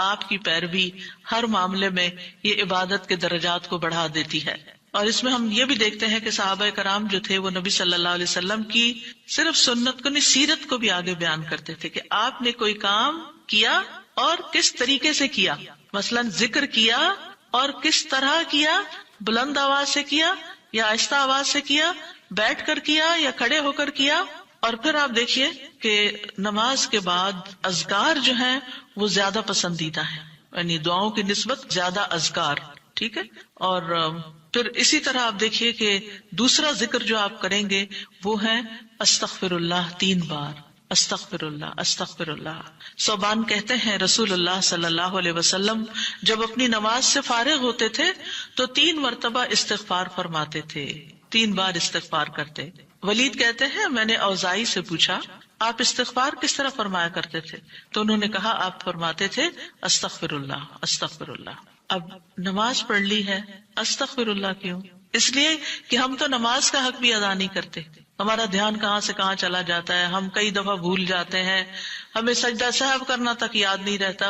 آپ کی پیروی ہر معاملے میں یہ عبادت کے درجات کو بڑھا دیتی ہے۔ اور اس میں ہم یہ بھی دیکھتے ہیں کہ صحابہ کرام جو تھے وہ نبی صلی اللہ علیہ وسلم کی صرف سنت کو نہیں سیرت کو بھی آگے بیان کرتے تھے کہ آپ نے کوئی کام کیا اور کس طریقے سے کیا، مثلا ذکر کیا اور کس طرح کیا، بلند آواز سے کیا یا آہستہ آواز سے کیا، بیٹھ کر کیا یا کھڑے ہو کر کیا۔ اور پھر آپ دیکھیے کہ نماز کے بعد اذکار جو ہیں وہ زیادہ پسندیدہ ہیں، یعنی دعاؤں کی نسبت زیادہ اذکار، ٹھیک ہے. اور پھر اسی طرح آپ دیکھیے کہ دوسرا ذکر جو آپ کریں گے وہ ہے استغفر اللہ 3 بار. استغفر اللہ استغفر اللہ. ثوبان کہتے ہیں رسول اللہ صلی اللہ علیہ وسلم جب اپنی نماز سے فارغ ہوتے تھے تو 3 مرتبہ استغفار فرماتے تھے، 3 بار استغفار کرتے. ولید کہتے ہیں میں نے اوزائی سے پوچھا آپ استغفار کس طرح فرمایا کرتے تھے؟ تو انہوں نے کہا آپ فرماتے تھے استغفر اللہ استغفر اللہ. اب نماز پڑھ لی ہے، استغفر اللہ کیوں؟ اس لیے کہ ہم تو نماز کا حق بھی ادا نہیں کرتے. ہمارا دھیان کہاں سے کہاں چلا جاتا ہے، ہم کئی دفعہ بھول جاتے ہیں، ہمیں سجدہ سہو کرنا تک یاد نہیں رہتا،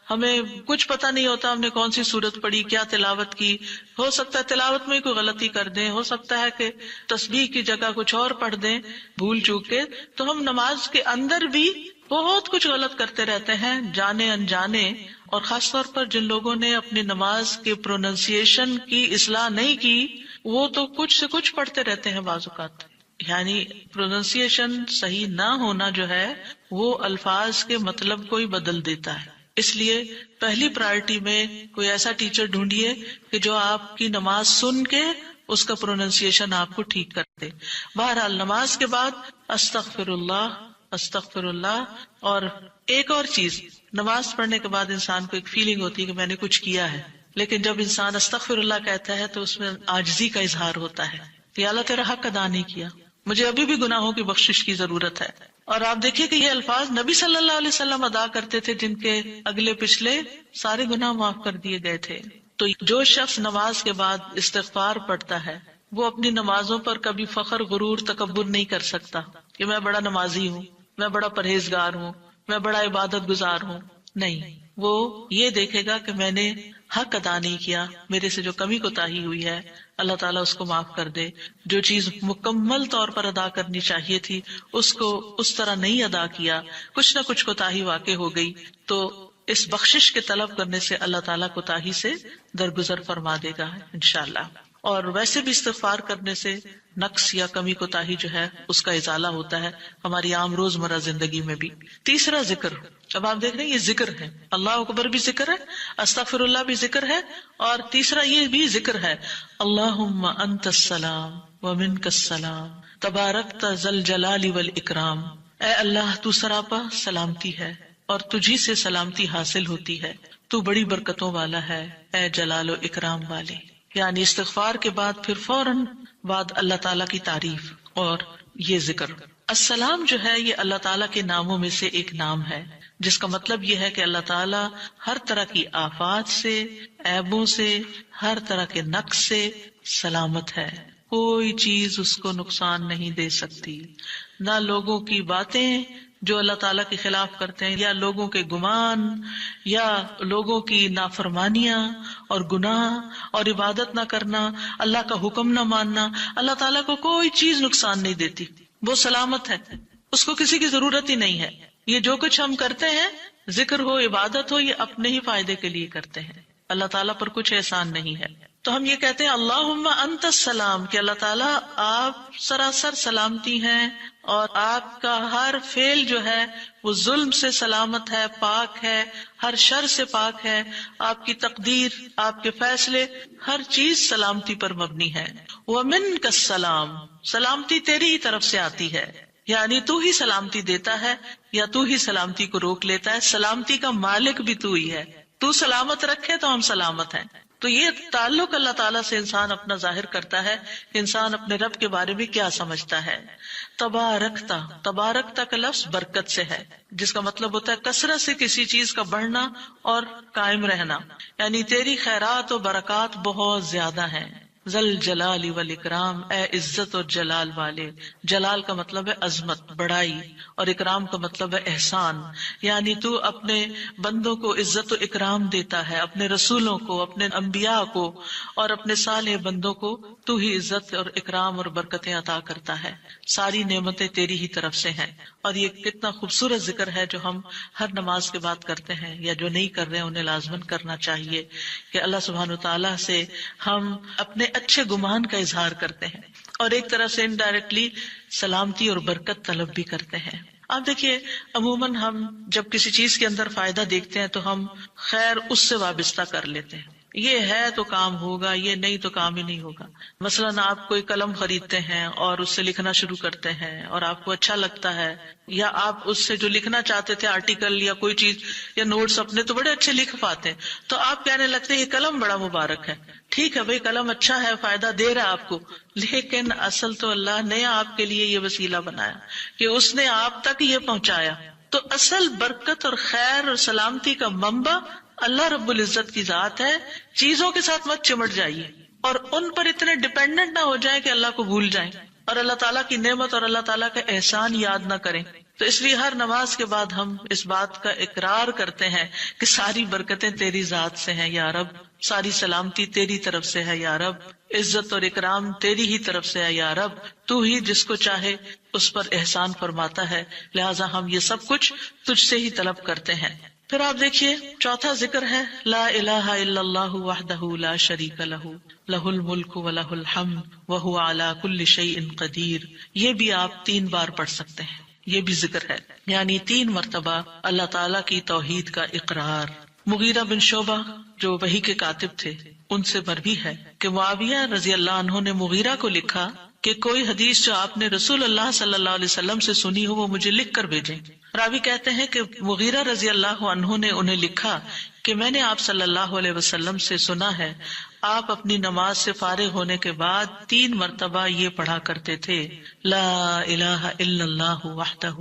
ہمیں کچھ پتہ نہیں ہوتا ہم نے کون سی سورت پڑھی، کیا تلاوت کی. ہو سکتا ہے تلاوت میں کوئی غلطی کر دیں، ہو سکتا ہے کہ تسبیح کی جگہ کچھ اور پڑھ دیں بھول چوک کے. تو ہم نماز کے اندر بھی بہت کچھ غلط کرتے رہتے ہیں جانے انجانے. اور خاص طور پر جن لوگوں نے اپنی نماز کے پروننسیشن کی اصلاح نہیں کی وہ تو کچھ سے کچھ پڑھتے رہتے ہیں بعض اوقات. یعنی پروننسیشن صحیح نہ ہونا جو ہے وہ الفاظ کے مطلب کو ہی بدل دیتا ہے. اس لیے پہلی پرائرٹی میں کوئی ایسا ٹیچر ڈھونڈیے کہ جو آپ کی نماز سن کے اس کا پروننسیشن آپ کو ٹھیک کر دے. بہرحال نماز کے بعد استغفر اللہ استغفر اللہ. اور ایک اور چیز، نماز پڑھنے کے بعد انسان کو ایک فیلنگ ہوتی ہے کہ میں نے کچھ کیا ہے، لیکن جب انسان استغفر اللہ کہتا ہے تو اس میں عاجزی کا اظہار ہوتا ہے کہ اللہ تیرا حق ادا نہیں کیا، مجھے ابھی بھی گناہوں کی بخشش کی ضرورت ہے. اور آپ دیکھیے کہ یہ الفاظ نبی صلی اللہ علیہ وسلم ادا کرتے تھے جن کے اگلے پچھلے سارے گناہ معاف کر دیے گئے تھے. تو جو شخص نماز کے بعد استغفار پڑھتا ہے وہ اپنی نمازوں پر کبھی فخر غرور تکبر نہیں کر سکتا کہ میں بڑا نمازی ہوں، میں بڑا پرہیزگار ہوں، میں بڑا عبادت گزار ہوں. نہیں، وہ یہ دیکھے گا کہ میں نے حق ادا نہیں کیا، میرے سے جو کمی کوتاہی ہوئی ہے اللہ تعالیٰ اس کو معاف کر دے. جو چیز مکمل طور پر ادا کرنی چاہیے تھی اس کو اس طرح نہیں ادا کیا، کچھ نہ کچھ کوتاہی واقع ہو گئی، تو اس بخشش کے طلب کرنے سے اللہ تعالیٰ کوتاہی سے درگزر فرما دے گا انشاءاللہ. اور ویسے بھی استغفار کرنے سے نقص یا کمی کوتاہی جو ہے اس کا ازالہ ہوتا ہے ہماری عام روزمرہ زندگی میں بھی. تیسرا ذکر، اب آپ دیکھ رہے ہیں یہ ذکر ہے، اللہ اکبر بھی ذکر ہے، استغفر اللہ بھی ذکر ہے، اور تیسرا یہ بھی ذکر ہے اللہم انت السلام ومنک السلام تبارکت ذی الجلال والاکرام. اے اللہ تو سراپا سلامتی ہے اور تجھی سے سلامتی حاصل ہوتی ہے، تو بڑی برکتوں والا ہے اے جلال و اکرام والے. یعنی استغفار کے بعد پھر فوراً بعد اللہ تعالیٰ کی تعریف اور یہ ذکر. السلام جو ہے یہ اللہ تعالیٰ کے ناموں میں سے ایک نام ہے جس کا مطلب یہ ہے کہ اللہ تعالیٰ ہر طرح کی آفات سے، عیبوں سے، ہر طرح کے نقص سے سلامت ہے. کوئی چیز اس کو نقصان نہیں دے سکتی، نہ لوگوں کی باتیں جو اللہ تعالیٰ کے خلاف کرتے ہیں، یا لوگوں کے گمان، یا لوگوں کی نافرمانیاں اور گناہ اور عبادت نہ کرنا، اللہ کا حکم نہ ماننا. اللہ تعالیٰ کو کوئی چیز نقصان نہیں دیتی، وہ سلامت ہے، اس کو کسی کی ضرورت ہی نہیں ہے. یہ جو کچھ ہم کرتے ہیں، ذکر ہو عبادت ہو، یہ اپنے ہی فائدے کے لیے کرتے ہیں، اللہ تعالیٰ پر کچھ احسان نہیں ہے. تو ہم یہ کہتے ہیں اللہم انت السلام کہ اللہ تعالیٰ آپ سراسر سلامتی ہیں اور آپ کا ہر فعل جو ہے وہ ظلم سے سلامت ہے، پاک ہے، ہر شر سے پاک ہے. آپ کی تقدیر، آپ کے فیصلے، ہر چیز سلامتی پر مبنی ہے. ومنک السلام، سلامتی تیری ہی طرف سے آتی ہے، یعنی تو ہی سلامتی دیتا ہے یا تو ہی سلامتی کو روک لیتا ہے. سلامتی کا مالک بھی تو ہی ہے، تو سلامت رکھے تو ہم سلامت ہیں. تو یہ تعلق اللہ تعالیٰ سے انسان اپنا ظاہر کرتا ہے کہ انسان اپنے رب کے بارے میں کیا سمجھتا ہے. تبارکتا، تبارکتا کا لفظ برکت سے ہے جس کا مطلب ہوتا ہے کثرت سے کسی چیز کا بڑھنا اور قائم رہنا، یعنی تیری خیرات و برکات بہت زیادہ ہیں. ذل جلال والاکرام، اے عزت اور جلال والے. جلال کا مطلب ہے عظمت، بڑائی، اور اکرام کا مطلب ہے احسان. یعنی تو اپنے بندوں کو عزت و اکرام دیتا ہے، اپنے رسولوں کو، اپنے انبیاء کو اور اپنے صالح بندوں کو تو ہی عزت اور اکرام اور برکتیں عطا کرتا ہے. ساری نعمتیں تیری ہی طرف سے ہیں. اور یہ کتنا خوبصورت ذکر ہے جو ہم ہر نماز کے بعد کرتے ہیں، یا جو نہیں کر رہے ہیں انہیں لازماً کرنا چاہیے کہ اللہ سبحانہ و تعالیٰ سے ہم اپنے اچھے گمان کا اظہار کرتے ہیں اور ایک طرح سے انڈائریکٹلی سلامتی اور برکت طلب بھی کرتے ہیں. آپ دیکھیے عموماً ہم جب کسی چیز کے اندر فائدہ دیکھتے ہیں تو ہم خیر اس سے وابستہ کر لیتے ہیں. یہ ہے تو کام ہوگا، یہ نہیں تو کام ہی نہیں ہوگا. مثلاً آپ کوئی قلم خریدتے ہیں اور اس سے لکھنا شروع کرتے ہیں اور آپ کو اچھا لگتا ہے، یا آپ اس سے جو لکھنا چاہتے تھے آرٹیکل یا کوئی چیز یا نوٹس اپنے تو بڑے اچھے لکھ پاتے ہیں، تو آپ کہنے لگتے ہیں یہ قلم بڑا مبارک ہے. ٹھیک ہے بھائی، قلم اچھا ہے، فائدہ دے رہا ہے آپ کو، لیکن اصل تو اللہ نے آپ کے لیے یہ وسیلہ بنایا کہ اس نے آپ تک یہ پہنچایا. تو اصل برکت اور خیر اور سلامتی کا منبع اللہ رب العزت کی ذات ہے. چیزوں کے ساتھ مت چمٹ جائیے اور ان پر اتنے ڈیپینڈنٹ نہ ہو جائیں کہ اللہ کو بھول جائیں اور اللہ تعالیٰ کی نعمت اور اللہ تعالیٰ کا احسان یاد نہ کریں. تو اس لیے ہر نماز کے بعد ہم اس بات کا اقرار کرتے ہیں کہ ساری برکتیں تیری ذات سے ہیں یا رب، ساری سلامتی تیری طرف سے ہے یا رب، عزت اور اکرام تیری ہی طرف سے ہے یا رب، تو ہی جس کو چاہے اس پر احسان فرماتا ہے، لہٰذا ہم یہ سب کچھ تجھ سے ہی طلب کرتے ہیں. پھر آپ دیکھیے چوتھا ذکر ہے لا الہ الا اللہ وحدہ لا شریک لہ لہ الملک ولہ الحمد وہو علی کل شیء قدیر. یہ بھی آپ 3 بار پڑھ سکتے ہیں، یہ بھی ذکر ہے، یعنی 3 مرتبہ اللہ تعالیٰ کی توحید کا اقرار. مغیرہ بن شعبہ جو وحی کے کاتب تھے ان سے مروی ہے کہ معاویہ رضی اللہ عنہ نے مغیرہ کو لکھا کہ کوئی حدیث جو آپ نے رسول اللہ صلی اللہ علیہ وسلم سے سنی ہو وہ مجھے لکھ کر بھیجیں. راوی کہتے ہیں کہ مغیرہ رضی اللہ عنہ نے انہیں لکھا کہ میں نے آپ صلی اللہ علیہ وسلم سے سنا ہے آپ اپنی نماز سے فارغ ہونے کے بعد 3 مرتبہ یہ پڑھا کرتے تھے لا الہ الا اللہ وحدہ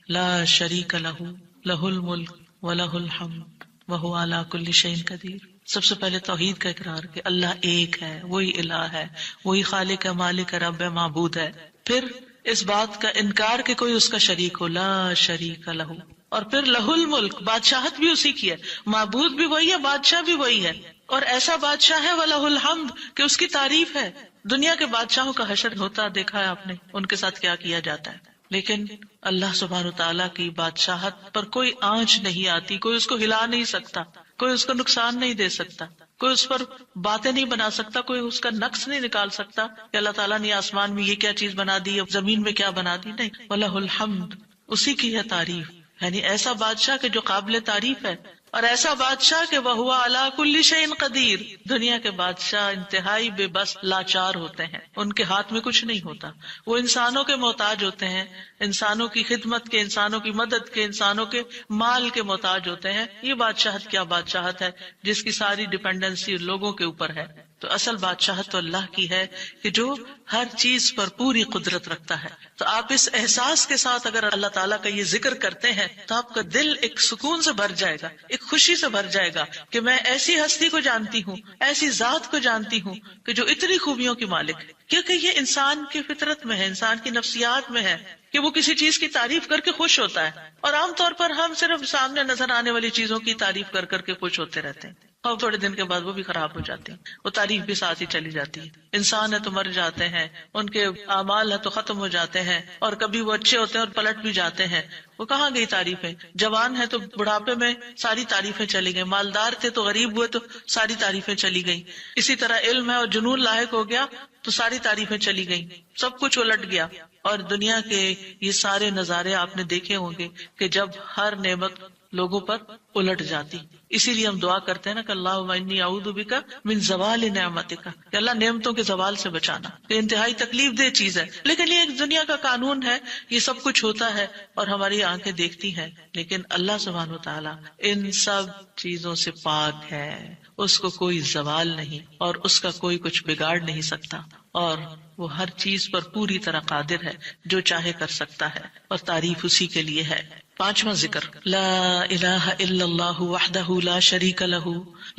لا شریک لہ لہ الملک ولہ الحمد وہو علی کل شیء قدیر. سب سے پہلے توحید کا اقرار کہ اللہ ایک ہے، وہی الہ ہے، وہی خالق ہے، مالک ہے، رب ہے، معبود ہے. پھر اس بات کا انکار کہ کوئی اس کا شریک ہو، لا شریک لہ. اور پھر لہ الملک، بادشاہت بھی اسی کی ہے، معبود بھی وہی ہے، بادشاہ بھی وہی ہے، اور ایسا بادشاہ ہے وَلَهُ الْحَمْدُ کہ اس کی تعریف ہے. دنیا کے بادشاہوں کا حشر ہوتا دیکھا ہے آپ نے، ان کے ساتھ کیا کیا جاتا ہے، لیکن اللہ سبحانہ وتعالیٰ کی بادشاہت پر کوئی آنچ نہیں آتی، کوئی اس کو ہلا نہیں سکتا، کوئی اس کو نقصان نہیں دے سکتا، کوئی اس پر باتیں نہیں بنا سکتا، کوئی اس کا نقص نہیں نکال سکتا کہ اللہ تعالیٰ نے آسمان میں یہ کیا چیز بنا دی، زمین میں کیا بنا دی. نہیں، وَلَهُ الْحَمْدُ، اسی کی ہے تعریف. یعنی ایسا بادشاہ کہ جو قابل تعریف ہے، اور ایسا بادشاہ کہ وَهُوَ عَلَى كُلِّ شَيْءٍ قَدِيرٌ. دنیا کے بادشاہ انتہائی بے بس لاچار ہوتے ہیں، ان کے ہاتھ میں کچھ نہیں ہوتا، وہ انسانوں کے محتاج ہوتے ہیں، انسانوں کی خدمت کے، انسانوں کی مدد کے، انسانوں کے مال کے محتاج ہوتے ہیں. یہ بادشاہت کیا بادشاہت ہے جس کی ساری ڈیپینڈنسی لوگوں کے اوپر ہے. تو اصل بادشاہت تو اللہ کی ہے کہ جو ہر چیز پر پوری قدرت رکھتا ہے. تو آپ اس احساس کے ساتھ اگر اللہ تعالیٰ کا یہ ذکر کرتے ہیں تو آپ کا دل ایک سکون سے بھر جائے گا، ایک خوشی سے بھر جائے گا کہ میں ایسی ہستی کو جانتی ہوں، ایسی ذات کو جانتی ہوں کہ جو اتنی خوبیوں کی مالک ہے. کیونکہ یہ انسان کی فطرت میں ہے، انسان کی نفسیات میں ہے کہ وہ کسی چیز کی تعریف کر کے خوش ہوتا ہے، اور عام طور پر ہم صرف سامنے نظر آنے والی چیزوں کی تعریف کر کر کے خوش ہوتے رہتے ہیں، اور تھوڑے دن کے بعد وہ بھی خراب ہو جاتے ہیں، وہ تعریف بھی ساتھ ہی چلی جاتی ہے. انسان ہے تو مر جاتے ہیں، ان کے اعمال ہے تو ختم ہو جاتے ہیں، اور کبھی وہ اچھے ہوتے ہیں اور پلٹ بھی جاتے ہیں. وہ کہاں گئی تعریفیں؟ جوان ہے تو بڑھاپے میں ساری تعریفیں چلی گئی، مالدار تھے تو غریب ہوئے تو ساری تعریفیں چلی گئی. اسی طرح علم ہے اور جنون لاحق ہو گیا تو ساری تعریفیں چلی گئیں، سب کچھ الٹ گیا. اور دنیا کے یہ سارے نظارے آپ نے دیکھے ہوں گے کہ جب ہر نعمت لوگوں پر الٹ جاتی. اسی لیے ہم دعا کرتے ہیں نا کہ اللہم انی اعوذ بک من زوال نعمتک، کہ اللہ نعمتوں کے زوال سے بچانا. یہ انتہائی تکلیف دہ چیز ہے، لیکن یہ ایک دنیا کا قانون ہے، یہ سب کچھ ہوتا ہے اور ہماری آنکھیں دیکھتی ہیں. لیکن اللہ سبحانہ وتعالی ان سب چیزوں سے پاک ہے، اس کو کوئی زوال نہیں اور اس کا کوئی کچھ بگاڑ نہیں سکتا، اور وہ ہر چیز پر پوری طرح قادر ہے، جو چاہے کر سکتا ہے، اور تعریف اسی کے لیے ہے. 5واں ذکر لا الہ الا اللہ وحدہ لا شریک لہ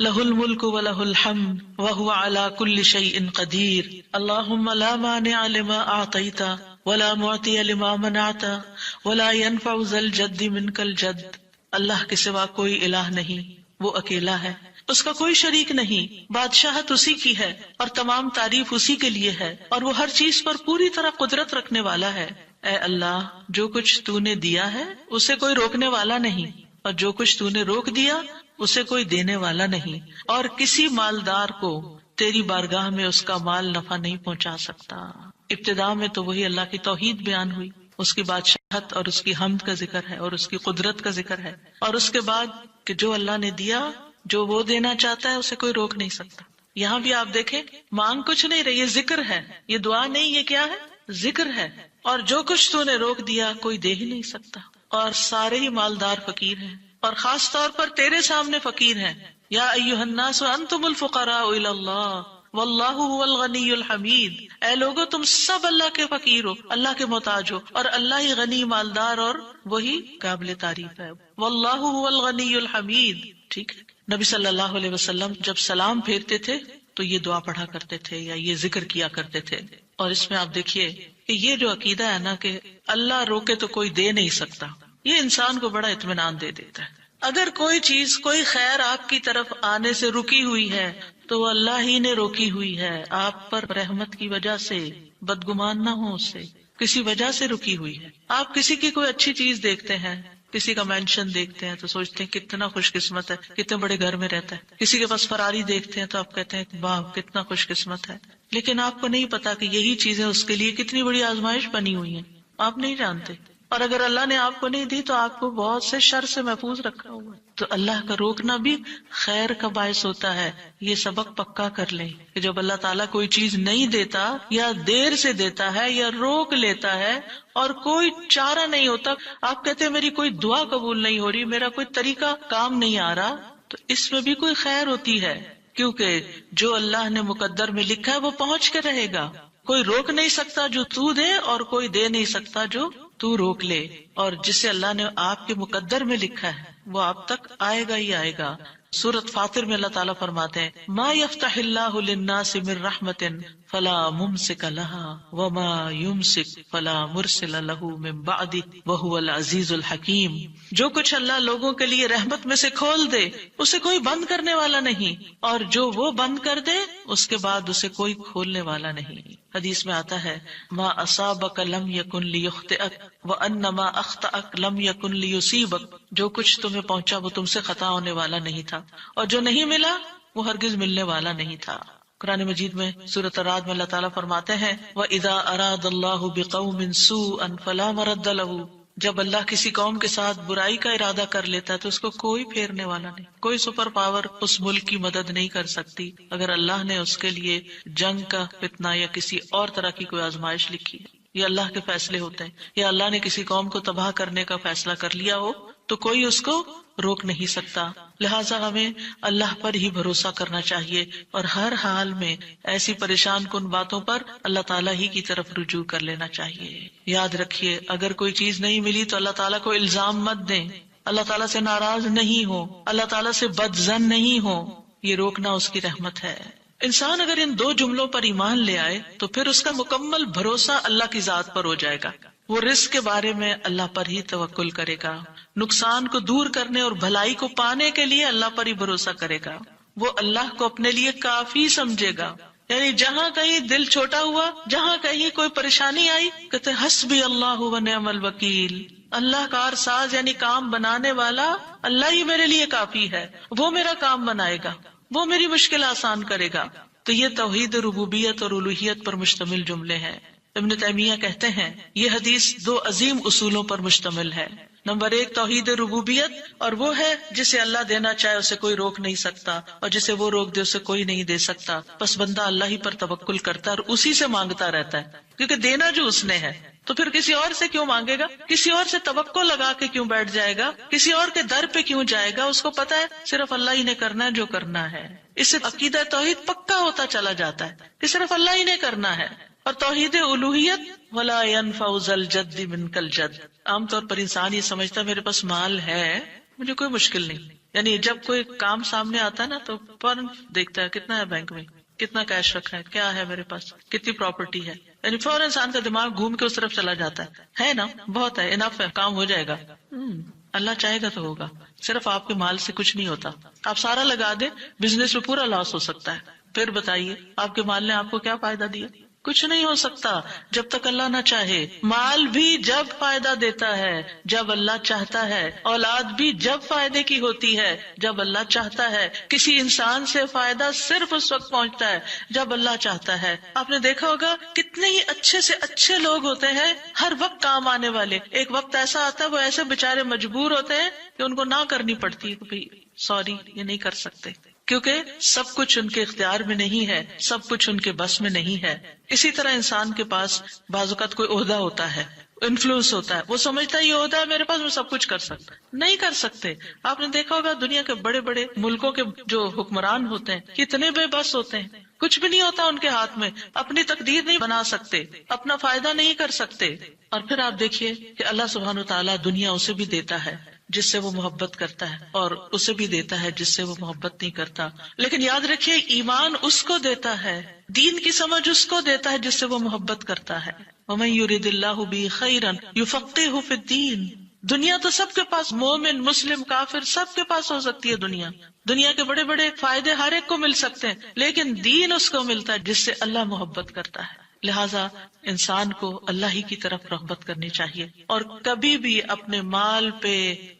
لہ الملک ولہ الحمد وہو علی کل شیء قدیر. اللہم لا مانع لما اعطیت ولا معطی لما منعت ولا ينفع ذا الجد منک الجد. اللہ کے سوا کوئی الہ نہیں، وہ اکیلا ہے، اس کا کوئی شریک نہیں، بادشاہت اسی کی ہے اور تمام تعریف اسی کے لیے ہے، اور وہ ہر چیز پر پوری طرح قدرت رکھنے والا ہے. اے اللہ، جو کچھ تو نے دیا ہے اسے کوئی روکنے والا نہیں، اور جو کچھ تو نے روک دیا اسے کوئی دینے والا نہیں، اور کسی مالدار کو تیری بارگاہ میں اس کا مال نفع نہیں پہنچا سکتا. ابتدا میں تو وہی اللہ کی توحید بیان ہوئی، اس کی بادشاہت اور اس کی حمد کا ذکر ہے اور اس کی قدرت کا ذکر ہے، اور اس کے بعد کہ جو اللہ نے دیا، جو وہ دینا چاہتا ہے اسے کوئی روک نہیں سکتا. یہاں بھی آپ دیکھیں مانگ کچھ نہیں رہی، یہ ذکر ہے، یہ دعا نہیں، یہ کیا ہے؟ ذکر ہے. اور جو کچھ تو نے روک دیا کوئی دے ہی نہیں سکتا، اور سارے ہی مالدار فقیر ہیں، اور خاص طور پر تیرے سامنے فقیر ہیں. یا ایھا الناس انتم الفقراء الی اللہ واللہ هو الغنی الحمید. اے لوگو تم سب اللہ کے فقیر ہو، اللہ کے محتاج ہو، اور اللہ ہی غنی، مالدار اور وہی قابل تعریف ہے. واللہ هو الغنی الحمید. ٹھیک ہے. نبی صلی اللہ علیہ وسلم جب سلام پھیرتے تھے تو یہ دعا پڑھا کرتے تھے یا یہ ذکر کیا کرتے تھے. اور اس میں آپ دیکھیے کہ یہ جو عقیدہ ہے نا کہ اللہ روکے تو کوئی دے نہیں سکتا، یہ انسان کو بڑا اطمینان دے دیتا ہے. اگر کوئی چیز، کوئی خیر آپ کی طرف آنے سے رکی ہوئی ہے تو وہ اللہ ہی نے روکی ہوئی ہے، آپ پر رحمت کی وجہ سے. بدگمان نہ ہو اس سے، کسی وجہ سے رکی ہوئی ہے. آپ کسی کی کوئی اچھی چیز دیکھتے ہیں، کسی کا مینشن دیکھتے ہیں تو سوچتے ہیں کتنا خوش قسمت ہے، کتنے بڑے گھر میں رہتا ہے. کسی کے پاس فراری دیکھتے ہیں تو آپ کہتے ہیں واہ کتنا خوش قسمت ہے. لیکن آپ کو نہیں پتا کہ یہی چیزیں اس کے لیے کتنی بڑی آزمائش بنی ہوئی ہیں، آپ نہیں جانتے. اور اگر اللہ نے آپ کو نہیں دی تو آپ کو بہت سے شر سے محفوظ رکھا ہوا ہے. تو اللہ کا روکنا بھی خیر کا باعث ہوتا ہے. یہ سبق پکا کر لیں کہ جب اللہ تعالیٰ کوئی چیز نہیں دیتا یا دیر سے دیتا ہے یا روک لیتا ہے اور کوئی چارہ نہیں ہوتا، آپ کہتے ہیں میری کوئی دعا قبول نہیں ہو رہی، میرا کوئی طریقہ کام نہیں آ رہا، تو اس میں بھی کوئی خیر ہوتی ہے. کیونکہ جو اللہ نے مقدر میں لکھا ہے وہ پہنچ کے رہے گا. کوئی روک نہیں سکتا جو تو دے، اور کوئی دے نہیں سکتا جو تو روک لے. اور جسے اللہ نے آپ کے مقدر میں لکھا ہے وہ آپ تک آئے گا ہی آئے گا. سورۃ فاطر میں اللہ تعالیٰ فرماتے ہیں ما یفتح اللہ للناس من رحمت فلا ممسک لها وما یمسک فلا مرسل له من بعدہ وہو العزیز الحکیم. جو کچھ اللہ لوگوں کے لیے رحمت میں سے کھول دے اسے کوئی بند کرنے والا نہیں، اور جو وہ بند کر دے اس کے بعد اسے کوئی کھولنے والا نہیں. حدیث میں آتا ہے ما اصابک لم یکن لیخطئک وان ما اخطأک لم یکن لیصیبک. جو کچھ تمہیں پہنچا وہ تم سے خطا ہونے والا نہیں تھا، اور جو نہیں ملا وہ ہرگز ملنے والا نہیں تھا. قرآن مجید میں سورۃ الرعد میں اللہ تعالیٰ فرماتے ہیں وَإِذَا أَرَادَ اللَّهُ بِقَوْمٍ سُوءًا فَلَا مَرَدَّ لَهُ. جب اللہ کسی قوم کے ساتھ برائی کا ارادہ کر لیتا ہے تو اس کو کوئی پھیرنے والا نہیں. کوئی سپر پاور اس ملک کی مدد نہیں کر سکتی اگر اللہ نے اس کے لیے جنگ کا فتنہ یا کسی اور طرح کی کوئی آزمائش لکھی ہے. یہ اللہ کے فیصلے ہوتے ہیں. یا اللہ نے کسی قوم کو تباہ کرنے کا فیصلہ کر لیا ہو تو کوئی اس کو روک نہیں سکتا. لہٰذا ہمیں اللہ پر ہی بھروسہ کرنا چاہیے اور ہر حال میں ایسی پریشان کن باتوں پر اللہ تعالیٰ ہی کی طرف رجوع کر لینا چاہیے. یاد رکھیے اگر کوئی چیز نہیں ملی تو اللہ تعالیٰ کو الزام مت دیں، اللہ تعالیٰ سے ناراض نہیں ہو، اللہ تعالیٰ سے بدظن نہیں ہو. یہ روکنا اس کی رحمت ہے. انسان اگر ان دو جملوں پر ایمان لے آئے تو پھر اس کا مکمل بھروسہ اللہ کی ذات پر ہو جائے گا. وہ رزق کے بارے میں اللہ پر ہی توکل کرے گا، نقصان کو دور کرنے اور بھلائی کو پانے کے لیے اللہ پر ہی بھروسہ کرے گا. وہ اللہ کو اپنے لیے کافی سمجھے گا. یعنی جہاں کہیں دل چھوٹا ہوا، جہاں کہیں کوئی پریشانی آئی، کہتے حسبی اللہ و نعم الوکیل. اللہ کار ساز یعنی کام بنانے والا اللہ ہی میرے لیے کافی ہے، وہ میرا کام بنائے گا، وہ میری مشکل آسان کرے گا. تو یہ توحید ربوبیت اور الوہیت پر مشتمل جملے ہیں. ابن تیمیہ کہتے ہیں یہ حدیث دو عظیم اصولوں پر مشتمل ہے. نمبر 1 توحید ربوبیت، اور وہ ہے جسے اللہ دینا چاہے اسے کوئی روک نہیں سکتا، اور جسے وہ روک دے اسے کوئی نہیں دے سکتا. بس بندہ اللہ ہی پر توکل کرتا ہے اور اسی سے مانگتا رہتا ہے، کیونکہ دینا جو اس نے ہے تو پھر کسی اور سے کیوں مانگے گا، کسی اور سے توقع لگا کے کیوں بیٹھ جائے گا، کسی اور کے در پہ کیوں جائے گا. اس کو پتا ہے صرف اللہ ہی نے کرنا ہے جو کرنا ہے. اس سے عقیدہ توحید پکا ہوتا چلا جاتا ہے کہ صرف اللہ ہی نے کرنا ہے. اور توحید الوہیت ولا ينفع ذا الجد منک الجد. عام طور پر انسان یہ سمجھتا ہے میرے پاس مال ہے مجھے کوئی مشکل نہیں. یعنی جب کوئی کام سامنے آتا ہے نا تو فوراً دیکھتا ہے کتنا ہے بینک میں، کتنا کیش رکھا ہے، کیا ہے میرے پاس، کتنی پراپرٹی ہے. یعنی فوراً انسان کا دماغ گھوم کے اس طرف چلا جاتا ہے نا بہت ہے، انف ہے، کام ہو جائے گا. اللہ چاہے گا تو ہوگا. صرف آپ کے مال سے کچھ نہیں ہوتا. آپ سارا لگا دیں، بزنس میں پورا لاس ہو سکتا ہے. پھر بتائیے آپ کے مال نے آپ کو کیا فائدہ دیا. کچھ نہیں ہو سکتا جب تک اللہ نہ چاہے. مال بھی جب فائدہ دیتا ہے جب اللہ چاہتا ہے، اولاد بھی جب فائدے کی ہوتی ہے جب اللہ چاہتا ہے. کسی انسان سے فائدہ صرف اس وقت پہنچتا ہے جب اللہ چاہتا ہے. آپ نے دیکھا ہوگا کتنے ہی اچھے سے اچھے لوگ ہوتے ہیں ہر وقت کام آنے والے، ایک وقت ایسا آتا ہے وہ ایسے بےچارے مجبور ہوتے ہیں کہ ان کو نہ کرنی پڑتی ہے کہ بھائی سوری یہ نہیں کر سکتے، کیونکہ سب کچھ ان کے اختیار میں نہیں ہے، سب کچھ ان کے بس میں نہیں ہے. اسی طرح انسان کے پاس بعض اوقات کوئی عہدہ ہوتا ہے، انفلوئنس ہوتا ہے، وہ سمجھتا ہے یہ عہدہ ہے میرے پاس میں سب کچھ کر سکتا. نہیں کر سکتے. آپ نے دیکھا ہوگا دنیا کے بڑے بڑے ملکوں کے جو حکمران ہوتے ہیں کتنے بے بس ہوتے ہیں، کچھ بھی نہیں ہوتا ان کے ہاتھ میں، اپنی تقدیر نہیں بنا سکتے، اپنا فائدہ نہیں کر سکتے. اور پھر آپ دیکھیے کہ اللہ سبحانہ وتعالیٰ دنیا اسے بھی دیتا ہے جس سے وہ محبت کرتا ہے، اور اسے بھی دیتا ہے جس سے وہ محبت نہیں کرتا. لیکن یاد رکھیے ایمان اس کو دیتا ہے، دین کی سمجھ اس کو دیتا ہے جس سے وہ محبت کرتا ہے. وَمَن يُرِدِ اللَّهُ بِهِ خَيْرًا يُفَقِّهْهُ فِي الدِّينِ. دنیا تو سب کے پاس، مومن مسلم کافر سب کے پاس ہو سکتی ہے. دنیا کے بڑے بڑے فائدے ہر ایک کو مل سکتے ہیں، لیکن دین اس کو ملتا ہے جس سے اللہ محبت کرتا ہے. لہٰذا انسان کو اللہ ہی کی طرف رغبت کرنی چاہیے، اور کبھی بھی اپنے مال پہ،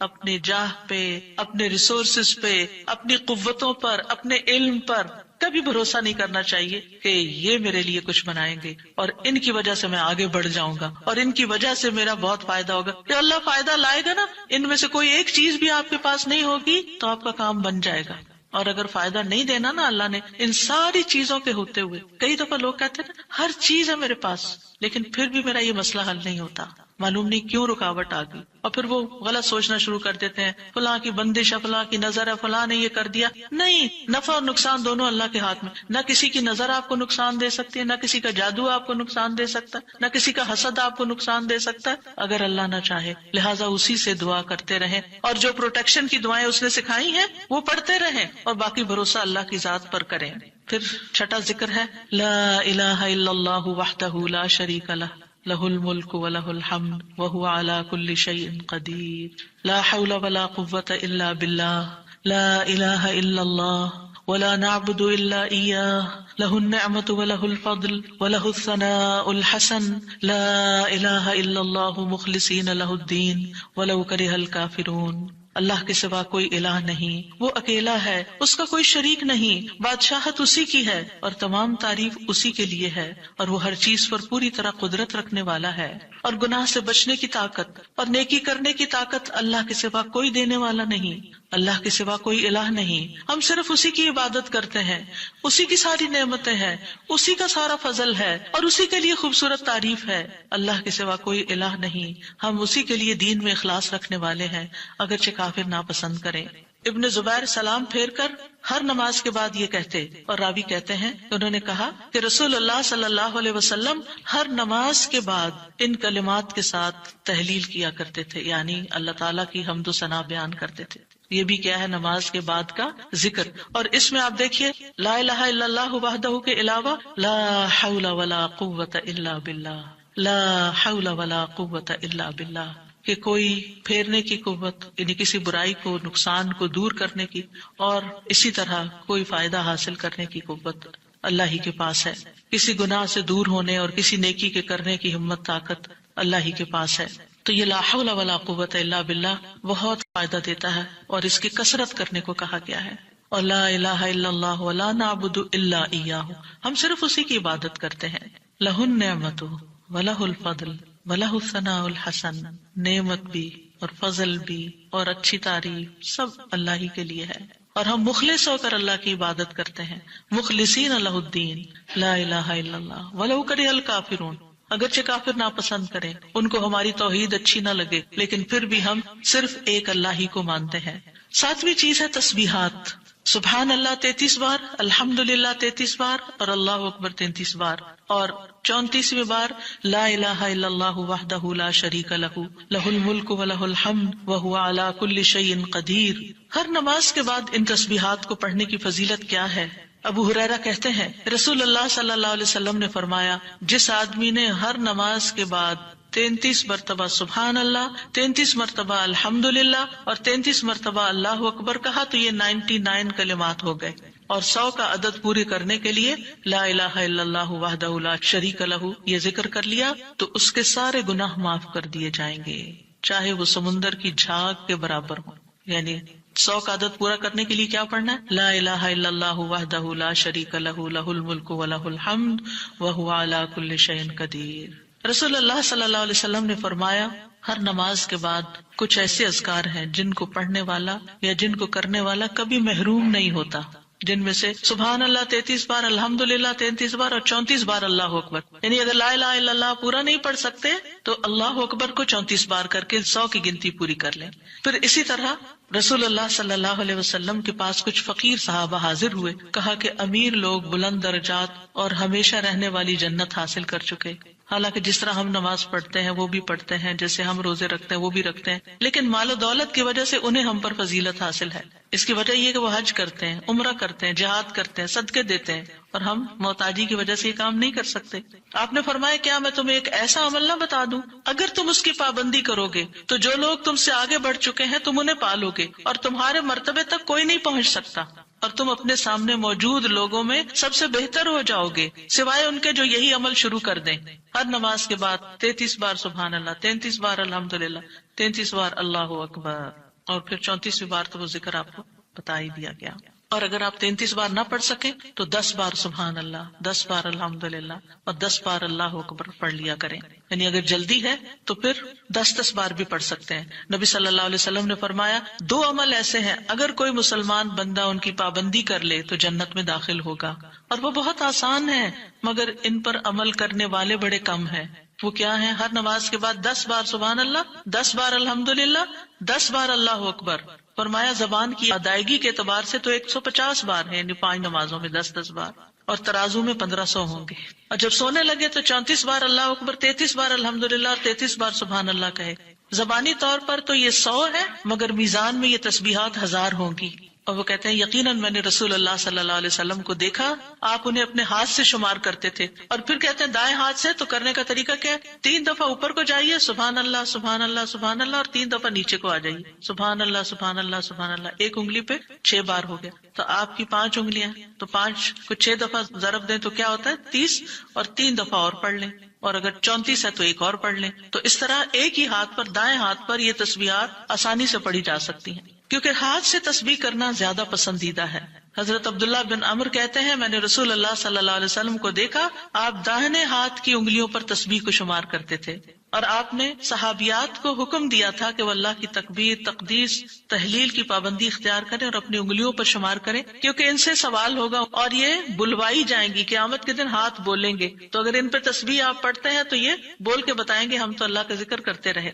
اپنے جاہ پہ، اپنے ریسورسز پہ، اپنی قوتوں پر، اپنے علم پر کبھی بھروسہ نہیں کرنا چاہیے کہ یہ میرے لیے کچھ بنائیں گے اور ان کی وجہ سے میں آگے بڑھ جاؤں گا اور ان کی وجہ سے میرا بہت فائدہ ہوگا. کہ اللہ فائدہ لائے گا نا، ان میں سے کوئی ایک چیز بھی آپ کے پاس نہیں ہوگی تو آپ کا کام بن جائے گا. اور اگر فائدہ نہیں دینا نا اللہ نے ان ساری چیزوں کے ہوتے ہوئے، کئی دفعہ لوگ کہتے ہیں نا ہر چیز ہے میرے پاس لیکن پھر بھی میرا یہ مسئلہ حل نہیں ہوتا، معلوم نہیں کیوں رکاوٹ آ گئی. اور پھر وہ غلط سوچنا شروع کر دیتے ہیں، فلاں کی بندش ہے، فلاں کی نظر ہے، فلاں نے یہ کر دیا. نہیں، نفع اور نقصان دونوں اللہ کے ہاتھ میں. نہ کسی کی نظر آپ کو نقصان دے سکتی ہے، نہ کسی کا جادو آپ کو نقصان دے سکتا ہے، نہ کسی کا حسد آپ کو نقصان دے سکتا ہے اگر اللہ نہ چاہے. لہٰذا اسی سے دعا کرتے رہیں، اور جو پروٹیکشن کی دعائیں اس نے سکھائی ہیں وہ پڑھتے رہیں، اور باقی بھروسہ اللہ کی ذات پر کریں. پھر چھٹا ذکر ہے لا الہ الا اللہ وحدہ لا شریک لہ لہ الملک ولہ الحمد وہو علی کل شیء قدیر لا حول ولا قوۃ الا باللہ لا الہ الا اللہ ولا نعبد الا ایاہ لہ النعمۃ ولہ الفضل ولہ الثناء الحسن لا الہ الا اللہ مخلصین لہ الدین ولو کرہ الکافرون. اللہ کے سوا کوئی الہ نہیں، وہ اکیلا ہے، اس کا کوئی شریک نہیں، بادشاہت اسی کی ہے اور تمام تعریف اسی کے لیے ہے، اور وہ ہر چیز پر پوری طرح قدرت رکھنے والا ہے. اور گناہ سے بچنے کی طاقت اور نیکی کرنے کی طاقت اللہ کے سوا کوئی دینے والا نہیں، اللہ کے سوا کوئی الہ نہیں. ہم صرف اسی کی عبادت کرتے ہیں، اسی کی ساری نعمتیں ہیں، اسی کا سارا فضل ہے اور اسی کے لیے خوبصورت تعریف ہے. اللہ کے سوا کوئی الہ نہیں، ہم اسی کے لیے دین میں اخلاص رکھنے والے ہیں اگرچہ کافر ناپسند کریں. ابن زبیر سلام پھیر کر ہر نماز کے بعد یہ کہتے، اور راوی کہتے ہیں کہ انہوں نے کہا کہ رسول اللہ صلی اللہ علیہ وسلم ہر نماز کے بعد ان کلمات کے ساتھ تحلیل کیا کرتے تھے، یعنی اللہ تعالیٰ کی حمد و ثنا بیان کرتے تھے. یہ بھی کیا ہے نماز کے بعد کا ذکر. اور اس میں آپ دیکھیے لا الہ الا اللہ وحدہ کے علاوہ لا حول ولا قوت الا باللہ، لا حول ولا قوت الا باللہ، کہ کوئی پھیرنے کی قوت یعنی کسی برائی کو، نقصان کو دور کرنے کی، اور اسی طرح کوئی فائدہ حاصل کرنے کی قوت اللہ ہی کے پاس ہے. کسی گناہ سے دور ہونے اور کسی نیکی کے کرنے کی ہمت طاقت اللہ ہی کے پاس ہے. تو یہ لا حول ولا قوت الا باللہ بہت فائدہ دیتا ہے اور اس کی کثرت کرنے کو کہا گیا ہے. اور لا الہ الا اللہ ولا نعبد الا ایاہ، ہم صرف اسی کی عبادت کرتے ہیں. لہ النعمۃ ولہ الفضل وَلَهُ الثَّنَاءُ الْحَسَنُ، نعمت بھی اور فضل بھی اور اچھی تعریف سب اللہ ہی کے لیے ہے، اور ہم مخلص ہو کر اللہ کی عبادت کرتے ہیں. مخلصین لہ الدین لا الہ الا اللہ وَلَوْ كَرِهَ الْكَافِرُونَ، اگرچہ کافر ناپسند کریں، ان کو ہماری توحید اچھی نہ لگے، لیکن پھر بھی ہم صرف ایک اللہ ہی کو مانتے ہیں. ساتویں چیز ہے تسبیحات. سبحان اللہ 33 بار، الحمدللہ 33 بار اور اللہ اکبر 33 بار، اور 34ویں بار لا الہ الا اللہ وحدہ لا شریک لہ لہ الملک ولہ الحمد وہو علی کل شیء قدیر. ہر نماز کے بعد ان تسبیحات کو پڑھنے کی فضیلت کیا ہے؟ ابو ہریرہ کہتے ہیں رسول اللہ صلی اللہ علیہ وسلم نے فرمایا، جس آدمی نے ہر نماز کے بعد 33 مرتبہ سبحان اللہ، 33 مرتبہ الحمدللہ اور 33 مرتبہ اللہ اکبر کہا تو یہ 99 کلمات ہو گئے. اور 100 کا عدد پورے کرنے کے لیے لا الہ الا اللہ وحدہ لا شریک لہ یہ ذکر کر لیا تو اس کے سارے گناہ معاف کر دیے جائیں گے، چاہے وہ سمندر کی جھاگ کے برابر ہوں. یعنی 100 کا عدد پورا کرنے کے لیے کیا پڑھنا ہے؟ لا الہ الا اللہ وحدہ لا شریک لہ لہ الملک ولہ الحمد وہو علی کل شیء قدیر. رسول اللہ صلی اللہ علیہ وسلم نے فرمایا ہر نماز کے بعد کچھ ایسے اذکار ہیں جن کو پڑھنے والا یا جن کو کرنے والا کبھی محروم نہیں ہوتا، جن میں سے سبحان اللہ 33 بار، الحمدللہ 33 بار اور 34 بار اللہ اکبر. یعنی اگر لا الہ الا اللہ پورا نہیں پڑھ سکتے تو اللہ اکبر کو 34 بار کر کے 100 کی گنتی پوری کر لیں. پھر اسی طرح رسول اللہ صلی اللہ علیہ وسلم کے پاس کچھ فقیر صحابہ حاضر ہوئے، کہا کہ امیر لوگ بلند درجات اور ہمیشہ رہنے والی جنت حاصل کر چکے. حالانکہ جس طرح ہم نماز پڑھتے ہیں وہ بھی پڑھتے ہیں، جیسے ہم روزے رکھتے ہیں وہ بھی رکھتے ہیں، لیکن مال و دولت کی وجہ سے انہیں ہم پر فضیلت حاصل ہے. اس کی وجہ یہ کہ وہ حج کرتے ہیں، عمرہ کرتے ہیں، جہاد کرتے ہیں، صدقے دیتے ہیں، اور ہم محتاجی کی وجہ سے یہ کام نہیں کر سکتے. آپ نے فرمایا کیا میں تمہیں ایک ایسا عمل نہ بتا دوں اگر تم اس کی پابندی کرو گے تو جو لوگ تم سے آگے بڑھ چکے ہیں تم انہیں پالو گے اور تمہارے مرتبے تک کوئی نہیں پہنچ سکتا، اور تم اپنے سامنے موجود لوگوں میں سب سے بہتر ہو جاؤ گے سوائے ان کے جو یہی عمل شروع کر دیں. ہر نماز کے بعد 33 بار سبحان اللہ، 33 بار الحمدللہ، 33 بار اللہ اکبر، اور پھر 34ویں بار تو وہ ذکر آپ کو بتا ہی دیا گیا. اور اگر آپ 33 بار نہ پڑھ سکیں تو 10 بار سبحان اللہ، 10 بار الحمدللہ اور 10 بار اللہ اکبر پڑھ لیا کریں. یعنی اگر جلدی ہے تو پھر 10 بار بھی پڑھ سکتے ہیں. نبی صلی اللہ علیہ وسلم نے فرمایا 2 عمل ایسے ہیں اگر کوئی مسلمان بندہ ان کی پابندی کر لے تو جنت میں داخل ہوگا، اور وہ بہت آسان ہے مگر ان پر عمل کرنے والے بڑے کم ہیں. وہ کیا ہے؟ ہر نماز کے بعد 10 بار سبحان اللہ، 10 بار الحمدللہ، 10 بار اللہ اکبر. فرمایا زبان کی ادائیگی کے اعتبار سے تو 150 بار ہے، یعنی 5 نمازوں میں 10 بار، اور ترازو میں 1500 ہوں گے. اور جب سونے لگے تو 34 بار اللہ اکبر، 33 بار الحمدللہ اور 33 بار سبحان اللہ کہے. زبانی طور پر تو یہ 100 ہے مگر میزان میں یہ تسبیحات 1000 ہوں گی. اور وہ کہتے ہیں یقیناً میں نے رسول اللہ صلی اللہ علیہ وسلم کو دیکھا، آپ انہیں اپنے ہاتھ سے شمار کرتے تھے. اور پھر کہتے ہیں دائیں ہاتھ سے تو کرنے کا طریقہ کیا ہے؟ 3 دفعہ اوپر کو جائیے سبحان اللہ سبحان اللہ سبحان اللہ، اور 3 دفعہ نیچے کو آ جائیے سبحان اللہ سبحان اللہ سبحان اللہ. ایک انگلی پہ 6 بار ہو گیا، تو آپ کی 5 انگلیاں تو 5 کو 6 دفعہ ضرب دیں تو کیا ہوتا ہے؟ 30، اور 3 دفعہ اور پڑھ لیں، اور اگر 34 ہے تو ایک اور پڑھ لیں. تو اس طرح ایک ہی ہاتھ پر، دائیں ہاتھ پر یہ تسبیحات آسانی سے پڑھی جا سکتی ہیں، کیونکہ ہاتھ سے تسبیح کرنا زیادہ پسندیدہ ہے. حضرت عبداللہ بن عمر کہتے ہیں میں نے رسول اللہ صلی اللہ علیہ وسلم کو دیکھا، آپ داہنے ہاتھ کی انگلیوں پر تسبیح کو شمار کرتے تھے، اور آپ نے صحابیات کو حکم دیا تھا کہ وہ اللہ کی تکبیر، تقدیس، تحلیل کی پابندی اختیار کریں اور اپنی انگلیوں پر شمار کریں، کیونکہ ان سے سوال ہوگا اور یہ بلوائی جائیں گی. قیامت کے دن ہاتھ بولیں گے، تو اگر ان پہ تسبیح آپ پڑھتے ہیں تو یہ بول کے بتائیں گے ہم تو اللہ کا ذکر کرتے رہے.